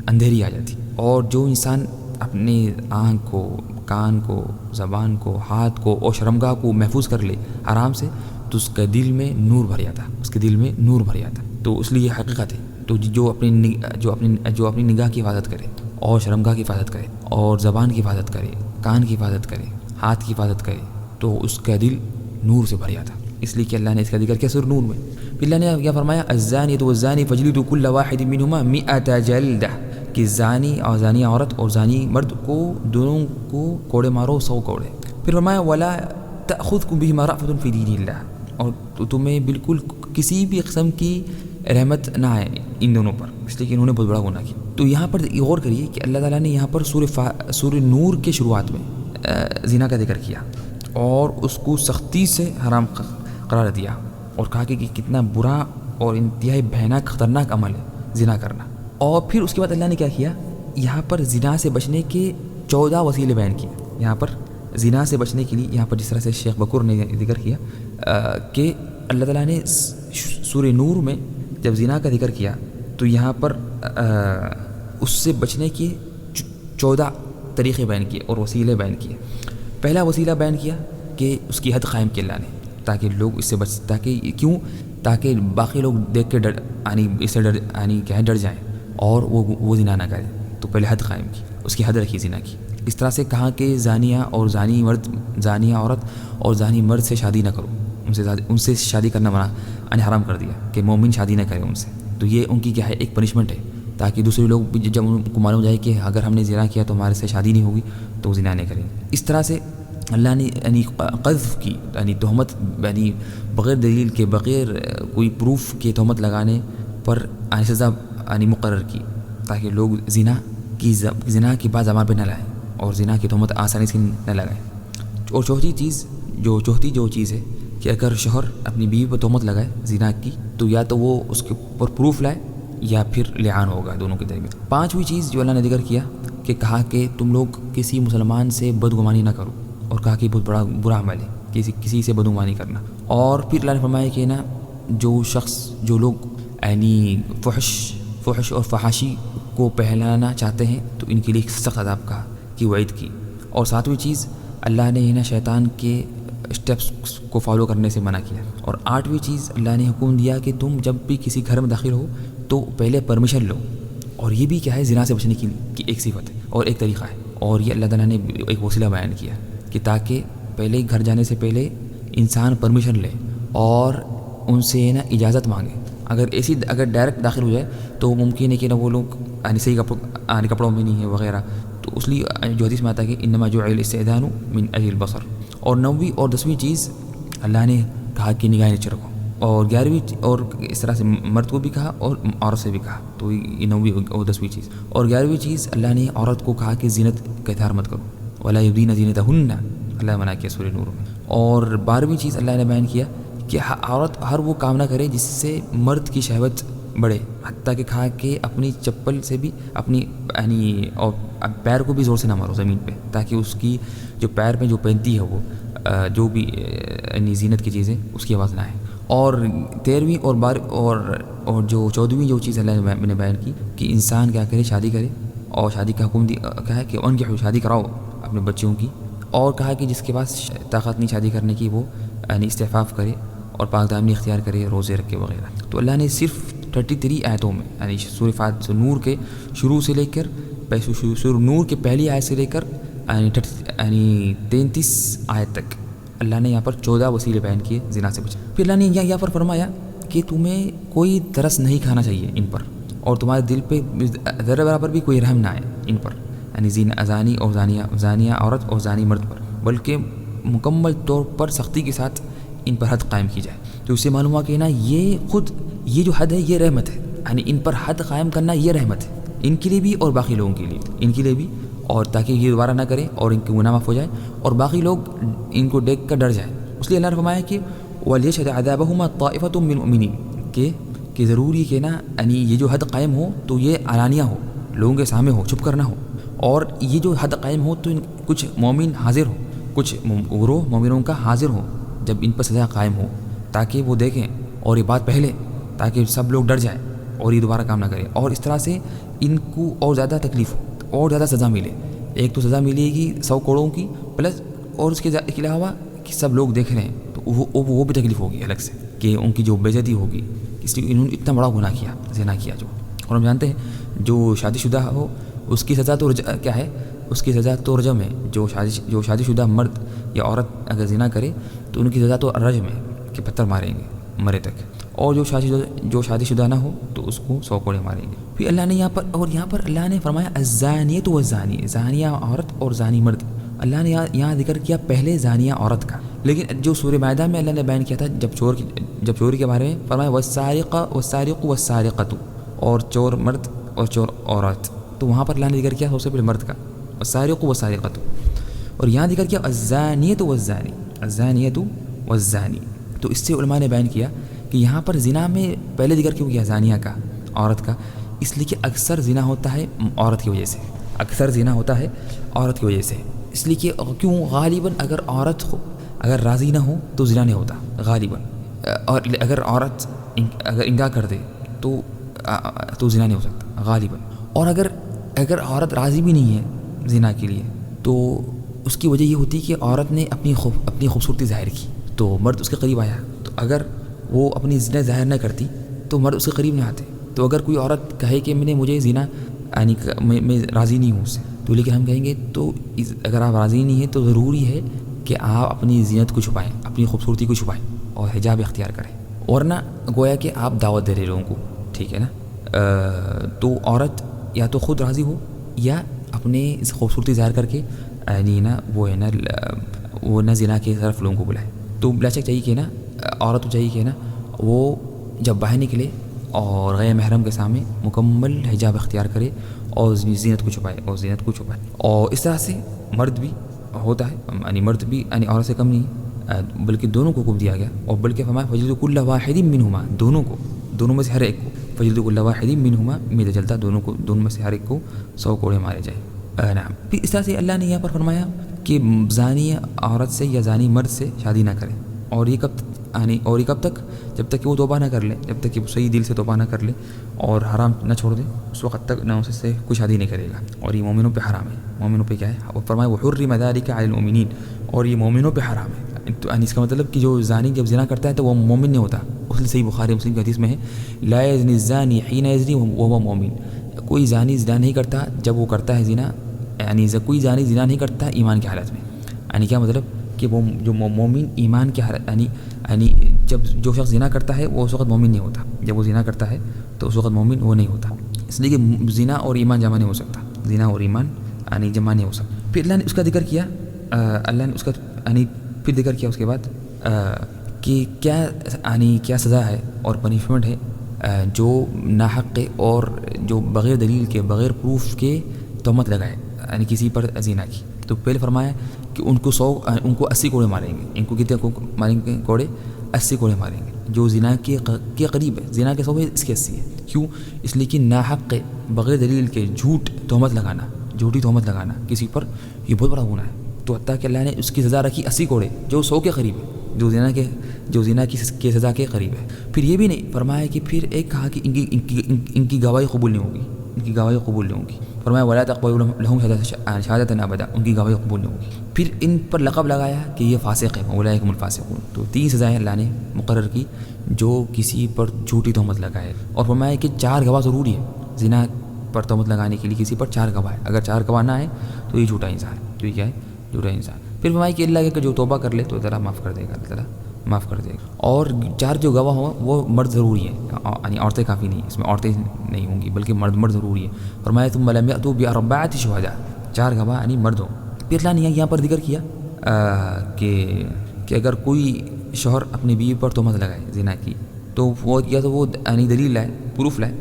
اندھیری آ جاتی، اور جو انسان اپنے آنکھ کو، کان کو، زبان کو، ہاتھ کو اور شرمگاہ کو محفوظ کر لے حرام سے، تو اس کے دل میں نور بھر جاتا، اس کے دل میں نور بھر جاتا۔ تو اس لیے یہ حقیقت ہے۔ تو جو اپنی نگاہ کی حفاظت کرے اور شرمگاہ کی حفاظت کرے اور زبان کی حفاظت کرے، کان کی حفاظت کرے، ہاتھ کی حفاظت کرے، تو اس کا دل نور سے بھر جاتا۔ اس لیے کہ اللہ نے اس کا ذکر کیا سورہ نور میں۔ پھر اللہ نے کیا فرمایا، الزانیۃ والزانی فاجلدوا کل واحد منہما 100 جلدہ، کہ زانی اور زانیہ عورت اور زانی مرد کو دونوں کو کوڑے مارو 100 کوڑے۔ پھر فرمایا ولا تأخذکم بہما رأفۃ فی دین اللہ، اور تمہیں بالکل کسی بھی قسم کی رحمت نہ آئے ان دونوں پر، اس لیے کہ انہوں نے بہت بڑا گناہ کیا۔ تو یہاں پر غور کریے کہ اللہ تعالیٰ نے یہاں پر سورہ نور کے شروعات میں زنا کا ذکر کیا اور اس کو سختی سے حرام قرار دیا، اور کہا کہ کتنا برا اور انتہائی بھیانک خطرناک عمل ہے زنا کرنا۔ اور پھر اس کے بعد اللہ نے کیا کیا، یہاں پر زنا سے بچنے کے 14 وسیلے بیان کیے۔ یہاں پر زنا سے بچنے کے لیے، یہاں پر جس طرح سے شیخ بکر نے ذکر کیا کہ اللہ تعالیٰ نے سورہ نور میں جب زنا کا ذکر کیا تو یہاں پر اس سے بچنے کے 14 طریقے بیان کیے اور وسیلے بیان کیے۔ پہلا وسیلہ بیان کیا کہ اس کی حد قائم کی اللہ نے، تاکہ لوگ اس سے تاکہ باقی لوگ دیکھ کے اس سے ڈر جائیں اور وہ زنا نہ کریں۔ تو پہلے حد قائم کی، اس کی حد رکھی زنا کی۔ اس طرح سے کہا کہ زانیہ عورت اور زانی مرد سے شادی نہ کرو، ان سے شادی کرنا منع حرام کر دیا کہ مومن شادی نہ کرے ان سے۔ تو یہ ان کی کیا ہے، ایک پنشمنٹ ہے، تاکہ دوسرے لوگ بھی جب ان کو معلوم جائے کہ اگر ہم نے زنا کیا تو ہمارے سے شادی نہیں ہوگی تو وہ زنا نہیں کریں۔ اس طرح سے اللہ نے قذف کی، تہمت، بغیر دلیل کے، بغیر کوئی پروف کے تہمت لگانے پر سزا مقرر کی، تاکہ لوگ زنا کی بات زبان پہ نہ لائیں اور زنا کی تہمت آسانی سے نہ لگائیں۔ اور چوتھی چیز ہے کہ اگر شوہر اپنی بیوی پر تہمت لگائے زنا کی، تو یا تو وہ اس کے اوپر پروف لائے یا پھر لعان ہوگا دونوں کے درمیان۔ پانچویں چیز جو اللہ نے ذکر کیا کہ کہا کہ تم لوگ کسی مسلمان سے بدگمانی نہ کرو، اور کہا کہ بہت برا عمل ہے کسی سے بدگمانی کرنا۔ اور پھر اللہ نے فرمایا کہ نا جو لوگ فحش اور فحاشی کو پہلانا چاہتے ہیں تو ان کے لیے سخت عذاب کی وعید کی۔ اور ساتویں چیز اللہ نے شیطان کے اسٹیپس کو فالو کرنے سے منع کیا۔ اور آٹھویں چیز اللہ نے حکم دیا کہ تم جب بھی کسی گھر میں داخل ہو تو پہلے پرمیشن لو، اور یہ بھی کیا ہے، زنا سے بچنے کی ایک صفت ہے اور ایک طریقہ ہے۔ اور یہ اللہ تعالیٰ نے ایک وسیلہ بیان کیا کہ تاکہ پہلے گھر جانے سے پہلے انسان پرمیشن لے اور ان سے اجازت مانگے۔ اگر ڈائریکٹ داخل ہو جائے تو ممکن ہے کہ وہ لوگ صحیح کپڑوں میں نہیں ہے وغیرہ، تو اس لیے جو حدیث میں آتا ہے کہ انما جعل الاستئذان من اجل البصر۔ اور 9ویں اور 10ویں چیز اللہ نے کہا کہ نگاہ نیچے رکھو، اور 11ویں اور اس طرح سے مرد کو بھی کہا اور عورت سے بھی کہا، تو یہ 9ویں اور 10ویں چیز۔ اور 11ویں چیز اللہ نے عورت کو کہا کہ زینت کا اظہار مت کرو، ولا یبدین زینتہن، اللہ منع کیا سورہ نور میں۔ اور 12ویں چیز اللہ نے بیان کیا کہ عورت ہر وہ کام نہ کرے جس سے مرد کی شہوت بڑھے، حتیٰ کہ کہا کہ اپنی چپل سے بھی اپنی اور پیر کو بھی زور سے نہ مارو زمین پہ، تاکہ اس کی جو پیر میں جو پہنتی ہے وہ جو بھی زینت کی چیزیں اس کی آواز نہ آئے۔ اور 13ویں اور جو 14ویں جو چیز اللہ نے بیان کی کہ انسان کیا کرے، شادی کرے، اور شادی کا حکم کہا ہے کہ ان کی شادی کراؤ اپنے بچوں کی، اور کہا کہ جس کے پاس طاقت نہیں شادی کرنے کی وہ استعفاف کرے اور پاک دامنی اختیار کرے، روزے رکھے وغیرہ۔ تو اللہ نے صرف 33 آیتوں میں سورہ نور کے شروع سے لے کر سورہ نور کے پہلی آیت سے لے کر 33 آیت تک اللہ نے یہاں پر 14 وسیلے بیان کیے زنا سے بچنے۔ پھر اللہ نے یہاں پر فرمایا کہ تمہیں کوئی ترس نہیں کھانا چاہیے ان پر، اور تمہارے دل پہ ذرہ برابر بھی کوئی رحم نہ آئے ان پر، زانی اور زانیہ عورت اور زانی مرد پر، بلکہ مکمل طور پر سختی کے ساتھ ان پر حد قائم کی جائے۔ تو اس سے معلوم ہوا کہ یہ جو حد ہے یہ رحمت ہے، ان پر حد قائم کرنا یہ رحمت ہے، ان کے لیے بھی اور باقی لوگوں کے لیے، ان کے لیے بھی، اور تاکہ یہ دوبارہ نہ کریں اور ان کے گناہ معاف ہو جائے اور باقی لوگ ان کو دیکھ کر ڈر جائیں۔ اس لیے اللہ نے فرمایا کہ وَلْيَشْهَدْ عَذَابَهُمَا طَائِفَةٌ مِّنَ الْمُؤْمِنِينَ کہ ضروری کہ یہ جو حد قائم ہو تو یہ علانیہ ہو، لوگوں کے سامنے ہو، چھپ کر نہ ہو، اور یہ جو حد قائم ہو تو کچھ مومن حاضر ہو، کچھ گروہ مومنوں کا حاضر ہو جب ان پر سزا قائم ہو، تاکہ وہ دیکھیں اور یہ بات پہلے، تاکہ سب لوگ ڈر جائیں اور یہ دوبارہ کام نہ کریں، اور اس طرح سے ان کو اور زیادہ تکلیف ہو اور زیادہ سزا ملے ایک تو سزا ملے گی 100 کروڑوں کی پلس، اور اس کے علاوہ کہ سب لوگ دیکھ رہے ہیں تو وہ بھی تکلیف ہوگی الگ سے کہ ان کی جو بے عزتی ہوگی، اس لیے انہوں نے اتنا بڑا گناہ کیا، زنا کیا جو. اور ہم جانتے ہیں جو شادی شدہ ہو اس کی سزا تو کیا ہے، اس کی سزا تو رجم ہے. جو شادی شدہ مرد یا عورت اگر زنا کرے تو ان کی سزا تو رجم ہے کہ پتھر ماریں گے مرے تک. اور جو شادی شدہ نہ ہو تو اس کو 100 کوڑے ماریں گے. پھر اللہ نے یہاں پر اللہ نے فرمایا الزانیۃ والزانی، زانیہ عورت اور زانی مرد. اللہ نے یہاں ذکر کیا پہلے زانیہ عورت کا، لیکن جو سورہ مائدہ میں اللہ نے بیان کیا تھا جب چوری کے بارے میں فرمایا والسارق والسارقۃ، اور چور مرد اور چور عورت، تو وہاں پر اللہ نے ذکر کیا سب سے پہلے مرد کا والسارق والسارقۃ، اور یہاں ذکر کیا الزانیۃ والزانی، الزانیۃ والزانی. تو اس سے علماء نے بیان کیا کہ یہاں پر زنا میں پہلے ذکر کیوں کیا زانیہ کا، عورت کا، اس لیے کہ اکثر زنا ہوتا ہے عورت کی وجہ سے، اکثر زنا ہوتا ہے عورت کی وجہ سے. اس لیے کہ کیوں غالباً اگر عورت اگر راضی نہ ہو تو زنا نہیں ہوتا غالباً، اور اگر عورت اگر انکار کر دے تو زنا نہیں ہو سکتا غالباً. اور اگر عورت راضی بھی نہیں ہے زنا کے لیے تو اس کی وجہ یہ ہوتی کہ عورت نے اپنی خوبصورتی ظاہر کی تو مرد اس کے قریب آیا. تو اگر وہ اپنی زنا ظاہر نہ کرتی تو مرد اس کے قریب نہیں آتے. تو اگر کوئی عورت کہے کہ مجھے زنا یعنی میں راضی نہیں ہوں اس سے، تو لیکن ہم کہیں گے تو اگر آپ راضی نہیں ہیں تو ضروری ہے کہ آپ اپنی زینت کو چھپائیں، اپنی خوبصورتی کو چھپائیں اور حجاب اختیار کریں، ورنہ گویا کہ آپ دعوت دے رہے لوگوں کو. ٹھیک ہے نا. تو عورت یا تو خود راضی ہو یا اپنے خوبصورتی ظاہر کر کے یعنی نا وہ نہ زنا کی طرف لوگوں کو بلائے. تو بلا شک چاہیے کہ نا عورت کو چاہیے کہ نا وہ جب باہر نکلے اور غیر محرم کے سامنے مکمل حجاب اختیار کرے اور زینت کو چھپائے اور اس طرح سے مرد بھی ہوتا ہے، یعنی مرد بھی یعنی عورت سے کم نہیں، بلکہ دونوں کو حکم دیا گیا. اور بلکہ فرمایا فجلدوا کل واحد منہما، دونوں میں سے ہر ایک کو، فجلدوا کل واحد منہما میرا جلتا دونوں میں سے ہر ایک کو 100 کوڑے مارے جائیں. نعم. پھر اس طرح سے اللہ نے یہاں پر فرمایا کہ زانی عورت سے یا زانی مرد سے شادی نہ کرے، اور یہ کب تک جب تک کہ وہ توبہ نہ کر لے، جب تک کہ وہ صحیح دل سے توبہ نہ کر لے اور حرام نہ چھوڑ دے، اس وقت تک نہ اس سے کوئی شادی نہیں کرے گا. اور یہ مومنوں پہ حرام ہے. مومنوں پہ کیا ہے؟ وہ فرمایا وحرم ذلک علی المؤمنین، اور یہ مومنوں پہ حرام ہے. تو اس کا مطلب کہ جو زانی جب زنا کرتا ہے تو وہ مومن نہیں ہوتا. اس لیے صحیح بخاری مسلم کی حدیث میں ہے لا یزنی الزانی حین یزنی وهو مومن، کوئی زانی زنا نہیں کرتا جب وہ کرتا ہے زنا، یعنی کوئی زانی زنا نہیں کرتا ایمان کی حالت میں. یعنی کیا مطلب کہ وہ جو مومن ایمان کی حالت یعنی جب جو شخص زنا کرتا ہے وہ اس وقت مومن نہیں ہوتا. جب وہ زنا کرتا ہے تو اس وقت مومن وہ نہیں ہوتا. اس لیے کہ زنا اور ایمان جمع نہیں ہو سکتا، زنا اور ایمان یعنی جمع نہیں ہو سکتا. پھر اللہ نے اس کا ذکر کیا، اللہ نے اس کا یعنی پھر ذکر کیا اس کے بعد کہ کیا سزا ہے اور پنشمنٹ ہے جو ناحق اور جو بغیر دلیل کے بغیر پروف کے تہمت لگائے یعنی کسی پر زنا کی. تو پہلے فرمایا کہ ان کو 80 کوڑے ماریں گے. ان کو کتنے ماریں گے کوڑے؟ 80 کوڑے ماریں گے. جو زنا کے قریب ہے، زنا کے 100 ہے، اس کے 80 ہے. کیوں؟ اس لیے کہ ناحق بغیر دلیل کے جھوٹی تہمت لگانا کسی پر یہ بہت بڑا گناہ ہے. تو حتیٰ کہ اللہ نے اس کی سزا رکھی 80 کوڑے جو 100 کے قریب ہے، جو زنا کی سزا کے قریب ہے. پھر یہ بھی نہیں فرمایا کہ پھر ایک کہا کہ ان کی گواہی قبول نہیں ہوگی. فرمایا ولا تقبلوا لهم شهادة ابدا، ان کی گواہی قبول نہیں ہوگی. پھر ان پر لقب لگایا کہ یہ فاسق ہیں، اولئک هم الفاسقون. تو 3 سزائیں اللہ نے مقرر کی جو کسی پر جھوٹی تہمت لگائے. اور فرمایا کہ 4 گواہ ضروری ہے زنا پر تہمت لگانے کے لیے. کسی پر 4 گواہ ہے، اگر 4 گواہ نہ آئے تو یہ جھوٹا انسان ہے. تو یہ کیا ہے؟ جھوٹا انسان. پھر فرمایا کہ اللہ کے جو توبہ کر لے تو اللہ معاف کر دے گا. اور 4 جو گواہ ہوں وہ مرد ضروری ہیں، یعنی عورتیں کافی نہیں، اس میں عورتیں نہیں ہوں گی بلکہ مرد ضروری ہے. فرمایا ثم لم يأتوا بأربعة شهداء، 4 گواہ یعنی مرد ہوں. پھر اللہ نے یہاں پر ذکر کیا کہ اگر کوئی شوہر اپنی بیوی پر تہمت لگائے زنا کی تو وہ یا تو وہ یعنی دلیل لائے، پروف لائے،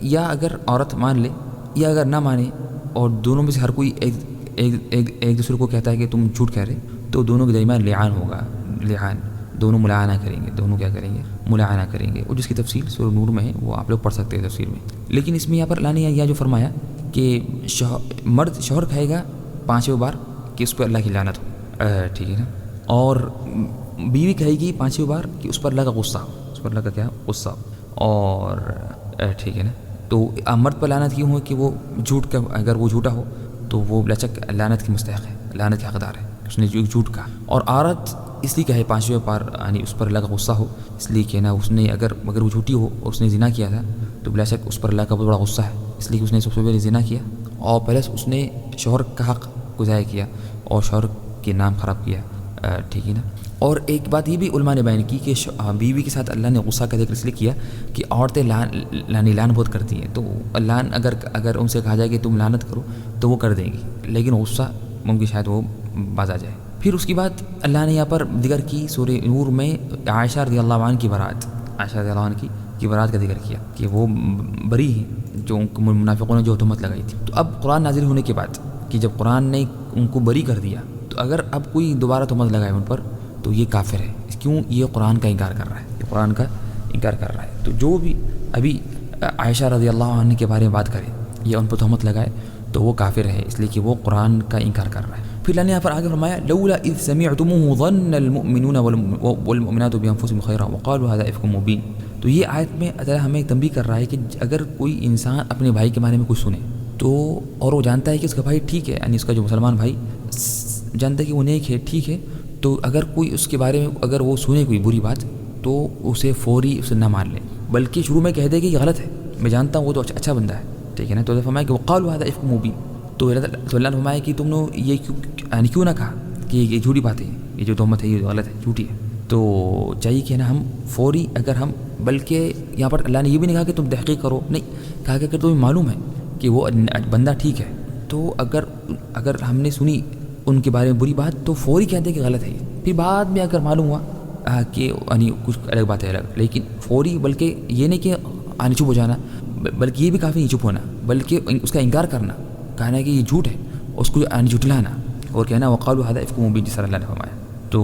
یا اگر عورت مان لے یا اگر نہ مانے اور دونوں میں سے ہر کوئی ایک دوسرے کو کہتا ہے کہ تم جھوٹ کہہ رہے، تو دونوں کے درمیان لعان ہوگا. دونوں ملعنہ کریں گے، دونوں کیا کریں گے؟ ملعنہ کریں گے. اور جس کی تفصیل سورہ نور میں ہے، وہ آپ لوگ پڑھ سکتے ہیں تفسیر میں. لیکن اس میں یہاں پر اللہ نے یہ جو فرمایا کہ شوہر کہے گا 5 بار کہ اس پر اللہ کی لعنت ہو، ٹھیک ہے نا. اور بیوی کہے گی 5 بار کہ اس پر اللہ کا غصہ ہو، اس پر اللہ کا کیا غصہ ہو. اور ٹھیک ہے نا. تو مرد پر لعنت کیوں ہو کہ وہ جھوٹ کا، اگر وہ جھوٹا ہو تو وہ بلا شک لعنت کی مستحق ہے، لعنت کے حقدار ہے، اس نے جھوٹ کہا۔ اور عورت اس لیے کہے 5ویں پار یعنی اس پر اللہ کا غصہ ہو، اس لیے کہ نا اس نے اگر وہ جھوٹی ہو اور اس نے زنا کیا تھا تو بلا شک اس پر اللہ کا بہت بڑا غصہ ہے، اس لیے کہ اس نے سب سے پہلے زنا کیا اور پلس اس نے شوہر کا حق گزایا کیا اور شوہر کے نام خراب کیا، ٹھیک ہے نا۔ اور ایک بات یہ بھی علماء نے بیان کی کہ بیوی کے ساتھ اللہ نے غصہ کا ذکر اس لیے کیا کہ عورتیں لعن بہت کرتی ہیں، تو لعن اگر ان سے کہا جائے کہ تم لعنت کرو تو وہ کر دیں گی، لیکن غصہ ممکن شاید وہ باز آ جائے۔ پھر اس کے بعد اللہ نے یہاں پر ذکر کی سورہ نور میں عائشہ رضی اللہ عنہ کی برات، عائشہ رضی اللہ عنہ کی برات کا ذکر کیا کہ وہ بری ہیں جو ان کو منافقوں نے جو تہمت لگائی تھی۔ تو اب قرآن نازل ہونے کے بعد کہ جب قرآن نے ان کو بری کر دیا تو اگر اب کوئی دوبارہ تہمت لگائے ان پر تو یہ کافر ہے، کیوں؟ یہ قرآن کا انکار کر رہا ہے، یہ قرآن کا انکار کر رہا ہے۔ تو جو بھی ابھی عائشہ رضی اللہ عنہ کے بارے میں بات کرے یا ان پر تہمت لگائے تو وہ کافر ہے، اس لیے کہ وہ قرآن کا انکار کر رہا ہے۔ پھر اللہ نے یہاں پر آگے فرمایا لولا اذ سمعتموه ظن المؤمنون والمؤمنات بانفسهم خيرا وقالوا هذا افك مبين۔ تو یہ آیت میں اللہ ہمیں تنبیہ کر رہا ہے کہ اگر کوئی انسان اپنے بھائی کے بارے میں کچھ سنے تو اور وہ جانتا ہے کہ اس کا بھائی ٹھیک ہے، یعنی اس کا جو مسلمان بھائی جانتا ہے کہ وہ نیک ہے، ٹھیک ہے، تو اگر کوئی اس کے بارے میں اگر وہ سنے کوئی بری بات تو اسے فوری اسے نہ مان لے، بلکہ شروع میں کہہ دے کہ یہ غلط ہے، میں جانتا ہوں وہ تو اچھا بندہ ہے، ٹھیک ہے نا۔ تو فرمایا کہ وقالوا هذا افك مبين، تو اللہ نے فرمایا کہ تم نے یہ کیوں نہ کہا کہ یہ جھوٹی بات ہے، یہ جو تہمت ہے یہ غلط ہے، جھوٹی ہے۔ تو چاہیے کہ نا ہم فوری اگر ہم، بلکہ یہاں پر اللہ نے یہ بھی نہیں کہا کہ تم تحقیق کرو، نہیں کہا کہ اگر تمہیں معلوم ہے کہ وہ بندہ ٹھیک ہے تو اگر ہم نے سنی ان کے بارے میں بری بات تو فوری کہتے ہیں کہ غلط ہے یہ، پھر بعد میں اگر معلوم ہوا کہ یعنی کچھ الگ بات ہے الگ، لیکن فوری، بلکہ یہ نہیں کہ چپ ہو جانا، بلکہ یہ بھی کافی نہیں چپ ہونا، بلکہ اس کا انکار کرنا، کہنا کہ یہ جھوٹ ہے، اس کو جھٹلانا اور کہنا وقالوا هذا افك مبين جس طرح اللہ نے فرمایا۔ تو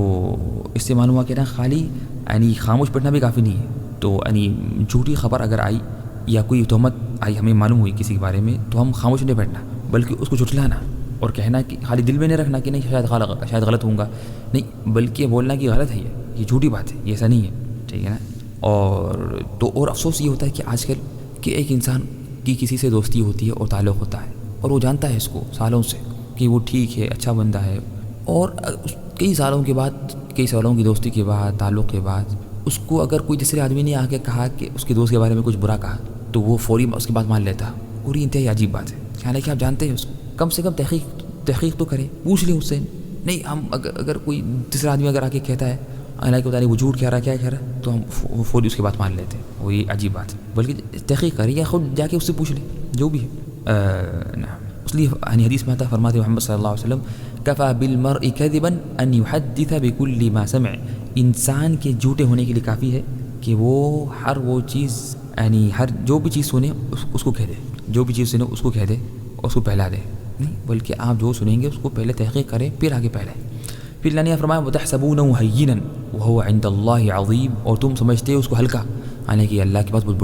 اس سے معلوم ہوا کہ نا خالی یعنی خاموش بیٹھنا بھی کافی نہیں ہے، تو یعنی جھوٹی خبر اگر آئی یا کوئی تہمت آئی ہمیں معلوم ہوئی کسی کے بارے میں تو ہم خاموش نہیں بیٹھنا، بلکہ اس کو جھٹلانا اور کہنا کہ خالی دل میں نہیں رکھنا کہ نہیں شاید غلط ہوں گا، نہیں، بلکہ بولنا کہ غلط ہے، یہ جھوٹی بات ہے، یہ ایسا نہیں ہے، ٹھیک ہے نا۔ اور افسوس یہ ہوتا ہے کہ آج کل کہ ایک انسان کی کسی سے دوستی ہوتی ہے اور تعلق ہوتا ہے اور وہ جانتا ہے اس کو سالوں سے کہ وہ ٹھیک ہے، اچھا بندہ ہے، اور کئی سالوں کے بعد، کئی سالوں کی دوستی کے بعد، تعلق کے بعد اس کو اگر کوئی تیسرے آدمی نے آ کے کہا کہ اس کے دوست کے بارے میں کچھ برا کہا تو وہ فوری اس کی بات مان لیتا، اور یہ انتہائی عجیب بات ہے۔ حالانکہ آپ جانتے ہیں اس کو، کم سے کم تحقیق تو کرے، پوچھ لیں اس سے، نہیں ہم اگر کوئی تیسرا آدمی اگر آ کے کہتا ہے حالانکہ بتا نہیں وہ جھوٹ کہہ رہا ہے، کیا کہہ رہا ہے، تو ہم فوری اس کی بات مان لیتے ہیں، وہ یہ عجیب بات ہے۔ بلکہ تحقیق کرے یا خود جا کے اس سے پوچھ لیں جو بھی ہے۔ اس لیے حدیث میں آتا فرماتے محمد صلی اللہ علیہ وسلم کفا بالمرء کذبا ان يحدث بكل ما سمع، انسان کے جھوٹے ہونے کے لیے کافی ہے کہ وہ ہر وہ چیز یعنی ہر جو بھی چیز سنے اس کو کہہ دے، جو بھی چیز سنے اس کو کہہ دے اور اس کو پہلا دے، نہیں بلکہ آپ جو سنیں گے اس کو پہلے تحقیق کریں پھر آگے پہلائیں۔ پھر اللہ نے فرمایا وَتَحْسَبُونَهُ هَيِّنًا وَهُوَ عِنْدَ اللَّهِ عَظِيمٌ، اور تم سمجھتے ہو اس کو ہلکا، یعنی کہ اللہ کے پاس بہت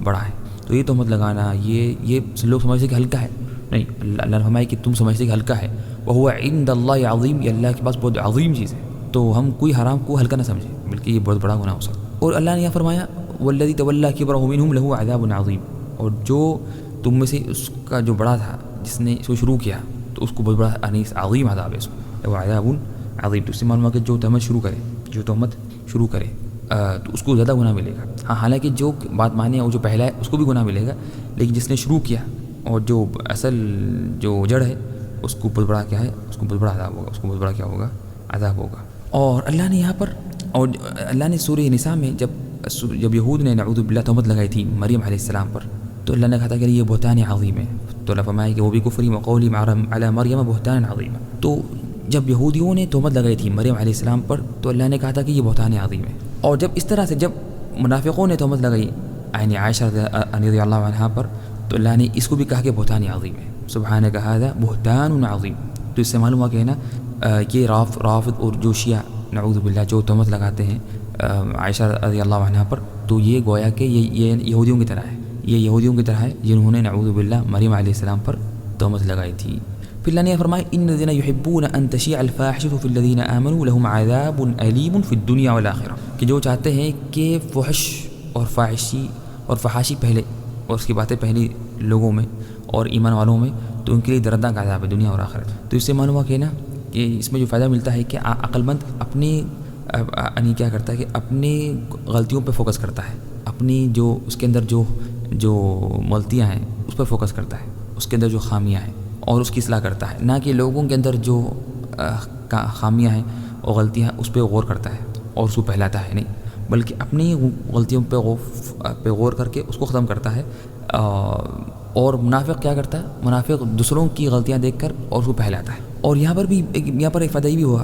بڑا ہے، تو یہ تہمت لگانا یہ لوگ سمجھتے کہ ہلکا ہے، نہیں، اللہ نے فرمایا کہ تم سمجھتے کہ ہلکا ہے، وَهُوَ عِنْدَ اللَّهِ عَظِيمٌ، یہ اللہ کے پاس بہت عظیم چیز ہے، تو ہم کوئی حرام کو ہلکا نہ سمجھیں بلکہ یہ بہت بڑا گناہ ہو سکتا ہے۔ اور اللہ نے یہ فرمایا وَالَّذِي تَوَلَّىٰ كِبْرَهُ مِنْهُمْ لَهُ عَذَابٌ عَظِيمٌ، اور جو تم میں سے اس کا جو بڑا تھا جس نے اس کو شروع کیا تو اس کو بہت بڑا یعنی عظیم عذاب ہے، اس کو عذاب عظیم۔ تو اس سے معلوم ہے کہ جو تہمت شروع کرے تو اس کو زیادہ گناہ ملے گا، ہاں حالانکہ جو بات مانے اور جو پہلا ہے اس کو بھی گناہ ملے گا، لیکن جس نے شروع کیا اور جو اصل جو جڑ ہے اس کو بہت بڑا کیا ہے، اس کو بہت بڑا عذاب ہوگا، اس کو بہت بڑا کیا ہوگا، عذاب ہوگا۔ اور اللہ نے یہاں پر اور اللہ نے سورہ نساء میں جب یہود نے نعوذ باللہ تہمت لگائی تھی مریم علیہ السلام پر تو اللہ نے کہا تھا کہ یہ بہتان عظیم ہے، تو اللہ فرمایا کہ وہ بھی کفری وقولی علی مریم بہتان عظیم، تو جب یہودیوں نے تہمت لگائی تھی مریم علیہ السلام پر تو اللہ نے کہا تھا کہ یہ بہتان عظیم ہے، اور جب اس طرح سے جب منافقوں نے تہمت لگائی یعنی عائشہ رضی اللہ عنہا پر تو اللہ نے اس کو بھی کہا کہ بہتان عظیم ہے، سبحانک ھذا بہتان عظیم۔ تو اس سے معلوم ہوا کہ نا یہ رافض اور جو شیعہ نعوذ باللہ جو تہمت لگاتے ہیں عائشہ رضی اللہ عنہا پر، تو یہ گویا کہ یہ یہودیوں کی طرح ہے، یہ یہودیوں کی طرح ہے جنہوں نے نعوذ باللہ مریم علیہ السلام پر تہمت لگائی تھی۔ پھر اللہ نے فرمایا ان الذين يحبون ان تشيع الفاحشة في الذين آمنوا لهم عذاب أليم في الدنيا والآخرة، کہ جو چاہتے ہیں کہ فحش اور فحاشی پہلے اور اس کی باتیں پہلی لوگوں میں اور ایمان والوں میں، تو تو ان کے لیے دردناک عذاب ہے دنیا اور آخرت. تو اس سے معلوم ہوا کہ نا کہ اس میں جو فائدہ ملتا ہے کہ عقل مند اپنی یعنی کیا کرتا ہے کہ اپنی غلطیوں پہ فوکس کرتا ہے، اپنی جو اس کے اندر جو غلطیاں ہیں اس پر فوکس کرتا ہے، اس کے اندر جو خامیاں ہیں اور اس کی اصلاح کرتا ہے، نہ کہ لوگوں کے اندر جو خامیاں ہیں اور غلطیاں ہیں اس پہ غور کرتا ہے اور اس کو پہلاتا ہے نہیں، بلکہ اپنی غلطیوں پہ غور کر کے اس کو ختم کرتا ہے. اور منافق کیا کرتا ہے؟ منافق دوسروں کی غلطیاں دیکھ کر اور اس کو پہلاتا ہے. اور یہاں پر ایک فائدہ یہ بھی ہوا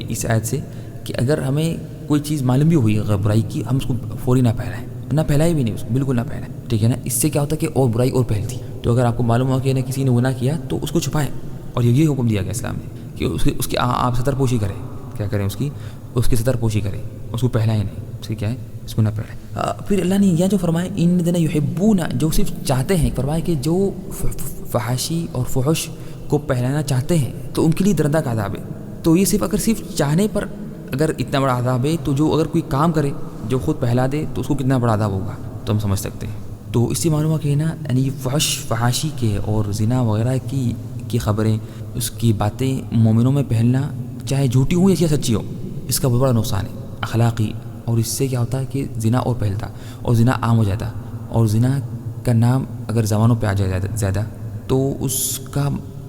اس آیت سے کہ اگر ہمیں کوئی چیز معلوم بھی ہوئی برائی کی، ہم اس کو فوری نہ پھیلائیں بھی نہیں، اس کو بالکل نہ پھیلائیں، ٹھیک ہے نا. اس سے کیا ہوتا ہے کہ اور برائی اور پھیلتی. تو اگر آپ کو معلوم ہو کہ کسی نے گناہ کیا تو اس کو چھپائیں، اور یہ حکم دیا گیا اسلام نے کہ اس کی آپ ستر پوشی کریں. کیا کریں؟ اس کی ستر پوشی کریں، اس کو پہلائیں نہیں، اس کی کیا ہے، اس کو نہ پہلائیں. پھر اللہ نے یہ جو فرمایا ان الذین یحبون، جو صرف چاہتے ہیں، فرمایا کہ جو فحاشی اور فحش کو پہلانا چاہتے ہیں تو ان کے لیے دردناک عذاب ہے. تو یہ صرف چاہنے پر اگر اتنا بڑا عذاب ہے، تو جو اگر کوئی کام کرے جو خود پہلا دے تو اس کو کتنا بڑا عذاب ہوگا تو ہم سمجھ سکتے ہیں. تو اس سے معلوم ہوا کہ نا یعنی فحاشی کے اور زنا وغیرہ کی خبریں، اس کی باتیں مومنوں میں پھیلنا، چاہے جھوٹی ہوں یا سچی ہو، اس کا بہت بڑا نقصان ہے اخلاقی. اور اس سے کیا ہوتا ہے کہ زنا اور پھیلتا اور زنا عام ہو جاتا، اور زنا کا نام اگر زبانوں پہ آ جائے زیادہ تو اس کا